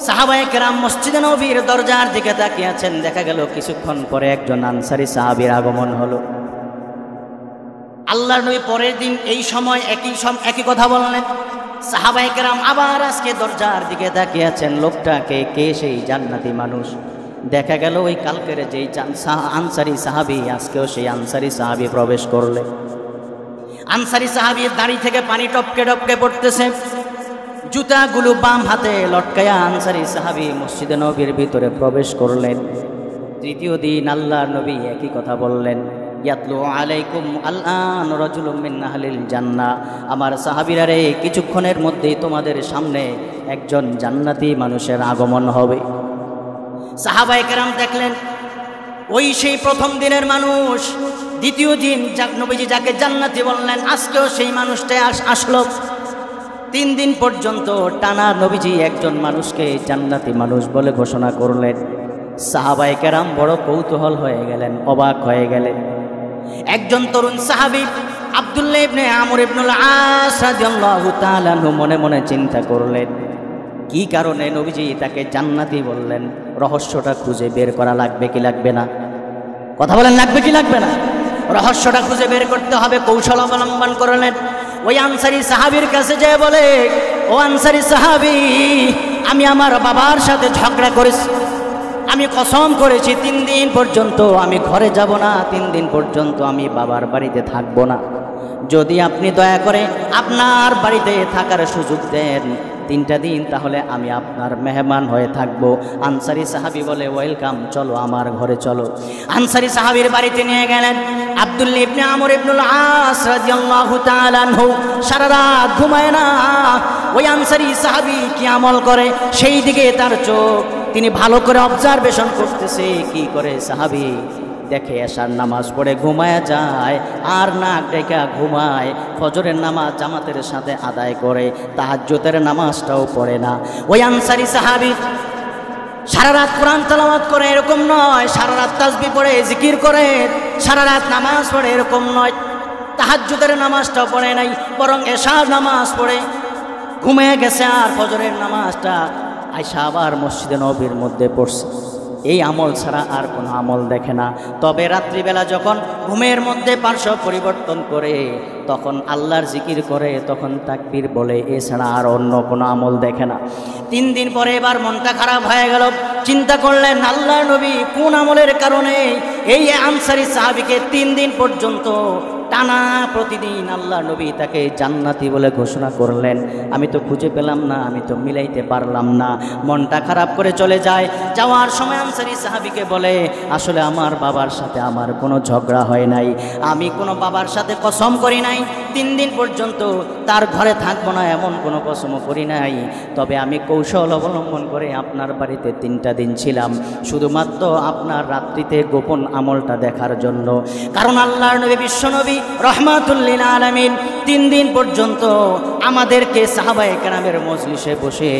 Speaker 1: সাহাবায়ে কেরাম মসজিদে নববীর দরজার দিকে তাকিয়ে আছেন। দেখা গেল কিছুক্ষণ পরে একজন আনসারী সাহাবীর আগমন হলো। আল্লাহর নবী পরের দিন এই সময় একই কথা বললেন। সাহাবায়ে কেরাম আবার আজকে দরজার দিকে তাকিয়ে আছেন, লোকটা কে? কে সেই জান্নাতি মানুষ? দেখা গেল ওই কালকের যেই আনসারী সাহাবী, আজকেও সেই আনসারী সাহাবী প্রবেশ করলেন। আনসারী সাহাবীর দাড়ি থেকে পানি টপকে টপকে পড়তেছে, জুতাগুলো বাম হাতে লটকায়া আনসারী সাহাবী মসজিদে নববীর ভিতরে প্রবেশ করলেন। তৃতীয় দিন আল্লাহর নবী একই কথা বললেন, ইয়াতলু আলাইকুম আল-আন রাজুলুম মিন আহলিল জান্নাহ। আমার সাহাবীরা রে, কিছুক্ষণের মধ্যেই তোমাদের সামনে একজন জান্নাতি মানুষের আগমন হবে। সাহাবায়ে কেরাম দেখলেন ওই সেই প্রথম দিনের মানুষ। দ্বিতীয় দিন নবীজি যাকে জান্নাতি বললেন, আজকেও সেই মানুষটাই আসলো। 3 দিন পর্যন্ত টানা নবীজি একজন মানুষকে জান্নাতি মানুষ বলে ঘোষণা করলেন। সাহাবায়ে কেরাম বড় কৌতূহল হয়ে গেলেন, অবাক হয়ে গেলেন। একজন তরুণ সাহাবী আব্দুল্লাহ ইবনে আমর ইবনুল আস রাদিয়াল্লাহু তাআলা আনহু মনে মনে চিন্তা করলেন, কি কারণে নবীজি তাকে জান্নাতি বললেন? রহস্যটা খুঁজে বের করা লাগবে কি লাগবে না? কথা বলেন, লাগবে কি লাগবে না? রহস্যটা খুঁজে বের করতে হবে। কৌশল অবলম্বন করলেন। ওই আনসারী সাহাবীর কাছে যেয়ে বলে, ও আনসারী সাহাবী, আমি আমার বাবার সাথে ঝগড়া করেছি, আমি কসম করেছি 3 দিন পর্যন্ত আমি ঘরে যাব না, 3 দিন পর্যন্ত আমি বাবার বাড়িতে থাকব না। যদি আপনি দয়া করে আপনার বাড়িতে থাকার সুযোগ দেন 3টা দিন, তাহলে আমি আপনার মেহমান হয়ে থাকবো। আনসারী সাহাবী বলে, ওয়েলকাম, চলো আমার ঘরে চলো। আনসারী সাহাবীর বাড়িতে নিয়ে গেলেন। আব্দুল্লাহ ইবনে আমর ইবনুল আস রাদিয়াল্লাহু তাআলা আনহু সারা রাত ঘুমায় না। ওই আনসারী সাহাবী কি আমল করে সেই দিকে তার চোখ, তিনি ভালো করে অবজারভেশন করতেছে। কি করে সাহাবী দেখে এশার নামাজ পড়ে ঘুমায়া যায়, আর নাক ডেকা ঘুমায়। ফজরের নামাজ জামাতের সাথে আদায় করে, তাহাজ্জুদের নামাজটাও পড়ে না। ওই আনসারী সাহাবী সারা রাত কোরআন তেলাওয়াত করে এরকম নয়, সারা রাত তাসবিহ পড়ে জিকির করে, সারা রাত নামাজ পড়ে এরকম নয়, তাহাজ্জুদের নামাজটাও পড়ে নাই, বরং এশার নামাজ পড়ে ঘুমিয়ে গেছে। আর ফজরের নামাজটা আয়সা আবার মসজিদে নববীর মধ্যে পড়ছে। এই আমল ছাড়া আর কোনো আমল দেখে না। তবে রাত্রিবেলা যখন ঘুমের মধ্যে পার্শ্ব পরিবর্তন করে, তখন আল্লাহর জিকির করে, তখন তাকবীর বলে, এছাড়া আর অন্য কোনো আমল দেখে না। 3 দিন পরে এবার মনটা খারাপ হয়ে গেল। চিন্তা করলেন, আল্লাহর নবী কোন আমলের কারণে এই আনসারী সাহাবীকে 3 দিন পর্যন্ত টানা প্রতিদিন আল্লাহ নবী তাকে জান্নাতি বলে ঘোষণা করলেন? আমি তো খুঁজে পেলাম না, আমি তো মিলাইতে পারলাম না। মনটা খারাপ করে চলে যায়। যাওয়ার সময় আনসারী সাহাবীকে বলে, আসলে আমার বাবার সাথে আমার কোনো ঝগড়া হয় নাই, আমি কোনো বাবার সাথে কসম করি নাই, 3 দিন পর্যন্ত তার ঘরে থাকবো না এমন কোনো কসমও করি নাই। তবে আমি কৌশল অবলম্বন করে আপনার বাড়িতে 3টা দিন ছিলাম, শুধুমাত্র আপনার রাত্রিতে গোপন আমলটা দেখার জন্য। কারণ আল্লাহর নবী বিশ্বনবী রহমাতুল্লিল আলামিন 3 দিন পর্যন্ত আমাদেরকে সাহাবায়ে কেরামের মজলিসে বসে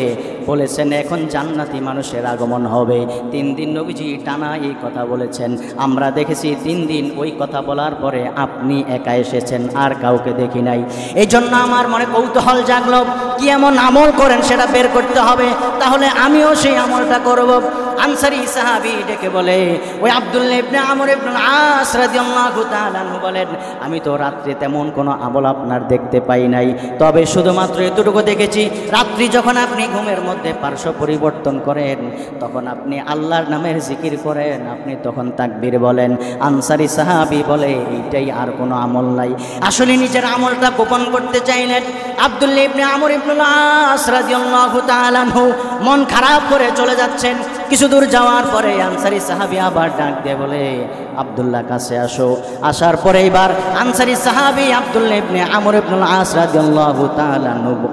Speaker 1: বলেছেন, এখন জান্নাতি মানুষের আগমন হবে। 3 দিন নবীজি টানা এই কথা বলেছেন। আমরা দেখেছি 3 দিন ওই কথা বলার পরে আপনি একা এসেছেন, আর কাউকে দেখি নাই। এই জন্য আমার মনে কৌতূহল জাগলো, কি এমন আমল করেন সেটা বের করতে হবে, তাহলে আমিও সেই আমলটা করব। আনসারী সাহাবী ডেকে বলে, ওই আব্দুল্লাহ ইবনে আমর ইবনুল আস রাদিয়াল্লাহু তাআলা আনহু বলেন, আমি তো রাত্রে তেমন কোনো আমল আপনার দেখতে পাই নাই, তবে শুধুমাত্র এতটুকু দেখেছি, রাত্রি যখন আপনি ঘুমের মধ্যে পার্শ্ব পরিবর্তন করেন, তখন আপনি আল্লাহর নামের জিকির করেন, আপনি তখন তাকবীর বলেন। আনসারী সাহাবী বলে, এইটাই, আর কোনো আমল নাই। আসলে নিজের আমলটা গোপন করতে চাইলেন আব্দুল্লাহ ইবনে আমর ইবনুল আস রাদিয়াল্লাহু তাআলা আনহু মন খারাপ করে চলে যাচ্ছেন। কিছু দূর যাওয়ার পরে আনসারী সাহাবী আবার ডাক দিয়ে বলে, আব্দুল্লাহ কাছে আসো। আসার পরে এবার আনসারী সাহাবী আব্দুল্লাহ ইবনে আমর ইবনুল আস রাদিয়াল্লাহু তাআলা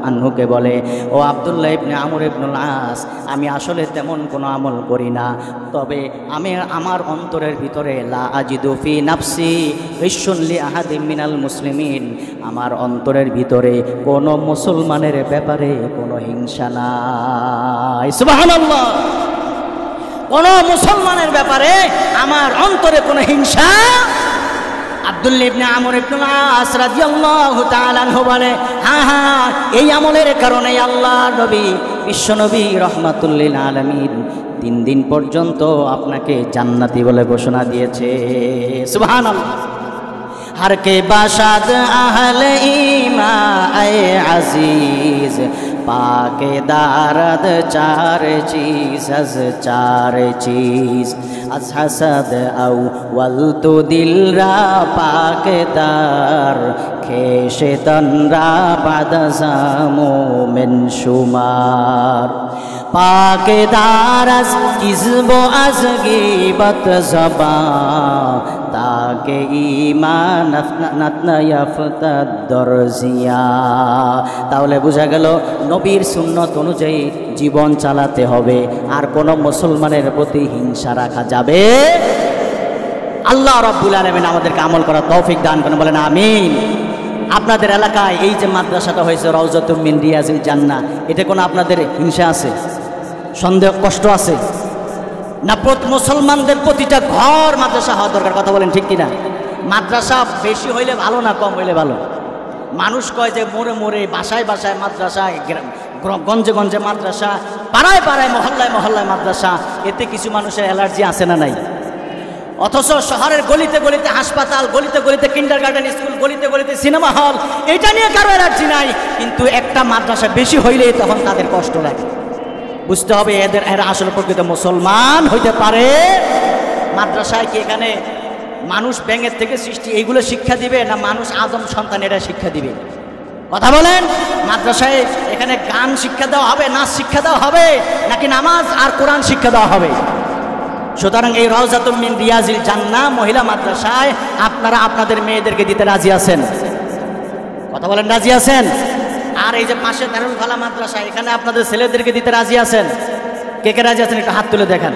Speaker 1: আনহুকে বলে, ও আব্দুল্লাহ ইবনে আমর ইবনুল আস, আমি আসলে তেমন কোনো আমল করি না, তবে আমি আমার অন্তরের ভিতরে লা আজিদু ফি নাফসি রিশুন লি আহাদিম মিনাল মুসলিমিন, আমার অন্তরের ভিতরে কোনো মুসলমানের ব্যাপারে কোনো হিংসা নাই। সুবহানাল্লাহ। কোনো মুসলমানের ব্যাপারে আমার অন্তরে কোনো হিংসা। আব্দুল্লাহ ইবনে আমর ইবনুল আস রাদিয়াল্লাহু তাআলা আনহু বলে, হ্যাঁ হ্যাঁ, এই আমলের কারণে আল্লাহর নবী বিশ্বনবী রাহমাতুল লিল আলামিন 3 দিন পর্যন্ত আপনাকে জান্নাতি বলে ঘোষণা দিয়েছে। সুবহানাল্লাহ। हर के बाशाद अहल ईमा ए अजीज पाके दारद चार चीज अज चार चीज अज हसद अव्वल तो दिल रा पाके दार खेशे तन रा बाद जामो मिन शुमार पाके दार अज किज़्ब अज गीबत ज़बान ताके ईमान नतनयफ्तद दरजिया। তাহলে বোঝা গেল নবীর সুন্নত অনুযায়ী জীবন চালাতে হবে, আর কোন মুসলমানের প্রতি হিংসা রাখা যাবে। আল্লাহ রাব্বুল আলামিন আমাদেরকে আমল করার তৌফিক দান করেন, বলেন আমিন। আপনাদের এলাকায় এই যে মাদ্রাসাটা হয়েছে রওজাতুম মিন রিয়াজিল জান্নাহ, এটা কোনো আপনাদের হিংসা আছে, সন্দেহ, কষ্ট আছে না? মুসলমানদের প্রতিটা ঘর মাদ্রাসা হওয়া দরকার, কথা বলেন ঠিক কিনা? মাদ্রাসা বেশি হইলে ভালো না কম হইলে ভালো? মানুষ কয় যে মোড়ে মোড়ে বাসায় বাসায় মাদ্রাসা, গঞ্জে গঞ্জে মাদ্রাসা, পাড়ায় পাড়ায় মহল্লায় মহল্লায় মাদ্রাসা, এতে কিছু মানুষের অ্যালার্জি আছে না নাই? অথচ শহরের গলিতে গলিতে হাসপাতাল, গলিতে গলিতে কিন্ডারগার্টেন স্কুল, গলিতে গলিতে সিনেমা হল, এটা নিয়ে কারো অ্যালার্জি নাই, কিন্তু একটা মাদ্রাসা বেশি হইলে তখন তাদের কষ্ট লাগে। বুঝতে হবে এরা আসলে প্রকৃত মুসলমান হইতে পারে। মাদ্রাসায় কি এখানে মানুষ ব্যাঙের থেকে সৃষ্টি এইগুলো শিক্ষা দিবে, না মানুষ আদম সন্তান এটা শিক্ষা দিবে? কথা বলেন। মাদ্রাসায় এখানে গান শিক্ষা দেওয়া হবে, নাচ শিক্ষা দেওয়া হবে, নাকি নামাজ আর কোরআন শিক্ষা দেওয়া হবে? সুতরাং এই রওজাতুম মিন রিয়াজিল জান্নাহ মহিলা মাদ্রাসায় আপনারা আপনাদের মেয়েদেরকে দিতে রাজি আছেন? কথা বলেন, রাজি আছেন? আর এই যে পাশে দারুল ফালাহ মাদ্রাসা, এখানে আপনাদের ছেলেদেরকে দিতে রাজি আছেন? কে কে রাজি আছেন একটু হাত তুলে দেখান।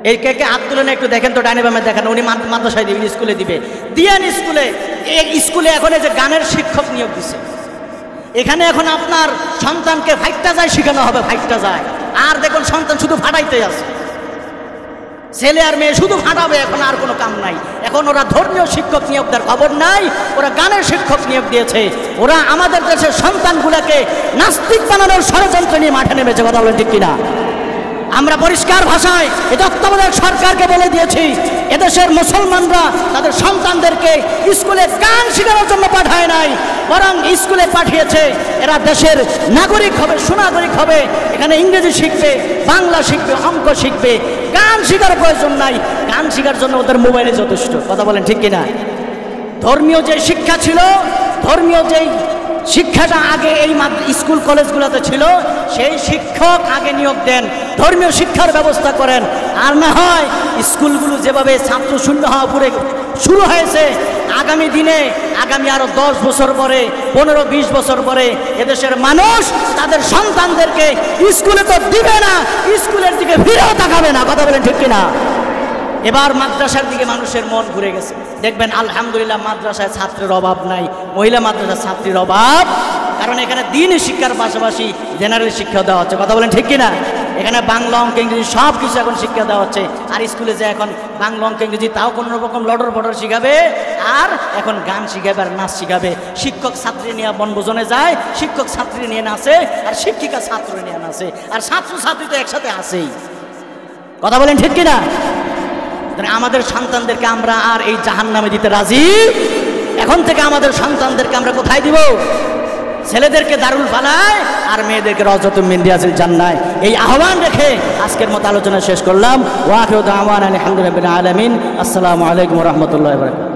Speaker 1: এই কে কে হাত তুলে না একটু দেখেন তো, ডাইনে বামে দেখেন। উনি মাদ্রাসায় দিবেন, স্কুলে দিবে, দিয়েন স্কুলে। এই স্কুলে এখন এই যে গানের শিক্ষক নিয়োগ দিছে, এখানে এখন আপনার সন্তানকে ফাইটটা যায় শেখানো হবে, ফাইটটা যায়। আর দেখুন সন্তান শুধু ফাটাইতে আছে, ছেলে আর মেয়ে শুধু ফাটাবে, এখন আর কোনো কাম নাই। এখন ওরা ধর্মীয় শিক্ষক নিয়োগ দেওয়ার খবর নাই, ওরা গানের শিক্ষক নিয়োগ দিয়েছে। ওরা আমাদের দেশের সন্তানগুলোকে নাস্তিক বানানোর ষড়যন্ত্র নিয়ে মাঠে নেমেছে, কথা বলেন ঠিক কিনা? আমরা পরিষ্কার ভাষায় এই তত্ত্বাবধায়ক সরকারকে বলে দিয়েছি, এদেশের মুসলমানরা তাদের সন্তানদেরকে স্কুলে গান শেখানোর জন্য পাঠায় নাই, বরং স্কুলে পাঠিয়েছে এরা দেশের নাগরিক হবে, সুনাগরিক হবে। এখানে ইংরেজি শিখবে, বাংলা শিখবে, অঙ্ক শিখবে, গান শেখার প্রয়োজন নাই। গান শেখার জন্য ওদের মোবাইলে যথেষ্ট, কথা বলেন ঠিক কিনা? ধর্মীয় যে শিক্ষা ছিল, ধর্মীয় যেই শিক্ষাটা আগে এই স্কুল কলেজগুলোতে ছিল, সেই শিক্ষক আগে নিয়োগ দেন, ধর্মীয় শিক্ষার ব্যবস্থা করেন। আর না হয় স্কুলগুলো যেভাবে ছাত্র শূন্য হওয়া পুরে শুরু হয়েছে, আগামী দিনে, আগামী আরো 10 বছর পরে, 15-20 বছর পরে এদেশের মানুষ তাদের সন্তানদেরকে স্কুলে তো দিবে না, স্কুলের দিকে ফিরেও তাকাবে না, কথা বলেন ঠিক কিনা? এবার মাদ্রাসার দিকে মানুষের মন ঘুরে গেছে। দেখবেন আলহামদুলিল্লাহ মাদ্রাসায় ছাত্রের অভাব নাই, মহিলা মাদ্রাসার ছাত্রীর অভাব, কারণ এখানে দ্বীনি শিক্ষার পাশাপাশি জেনারেল শিক্ষা দেওয়া হচ্ছে, কথা বলেন ঠিক কিনা? এখানে বাংলা, অঙ্ক, ইংরেজি সব কিছু এখন শিক্ষা দেওয়া হচ্ছে। আর স্কুলে যে এখন বাংলা, অঙ্ক, ইংরেজি তাও কোনো রকম লটর পটর শিখাবে, আর এখন গান শিখাবে আর নাচ শিখাবে। শিক্ষক ছাত্রী নিয়ে বনভোজনে যায়, শিক্ষক ছাত্রী নিয়ে নাচে, আর শিক্ষিকা ছাত্র নিয়ে নাচে, আর ছাত্র ছাত্রী তো একসাথে আসেই। কথা বলেন ঠিক কিনা? আমাদের সন্তানদেরকে আমরা আর এই জাহান্নামে দিতে রাজি? এখন থেকে আমাদের সন্তানদেরকে আমরা কোথায় দিব? ছেলেদেরকে দারুল ফালায় আর মেয়েদেরকে রওজাতুল মিন রিয়াজিল জান্নাহ। এই আহ্বান রেখে আজকের মতো আলোচনা শেষ করলাম। ওয়া আখিরু দাওয়ানা আলহামদুলিল্লাহি রাব্বিল আলামিন। আসসালামু আলাইকুম ওয়া রাহমাতুল্লাহি ওয়া বারাকাতুহু।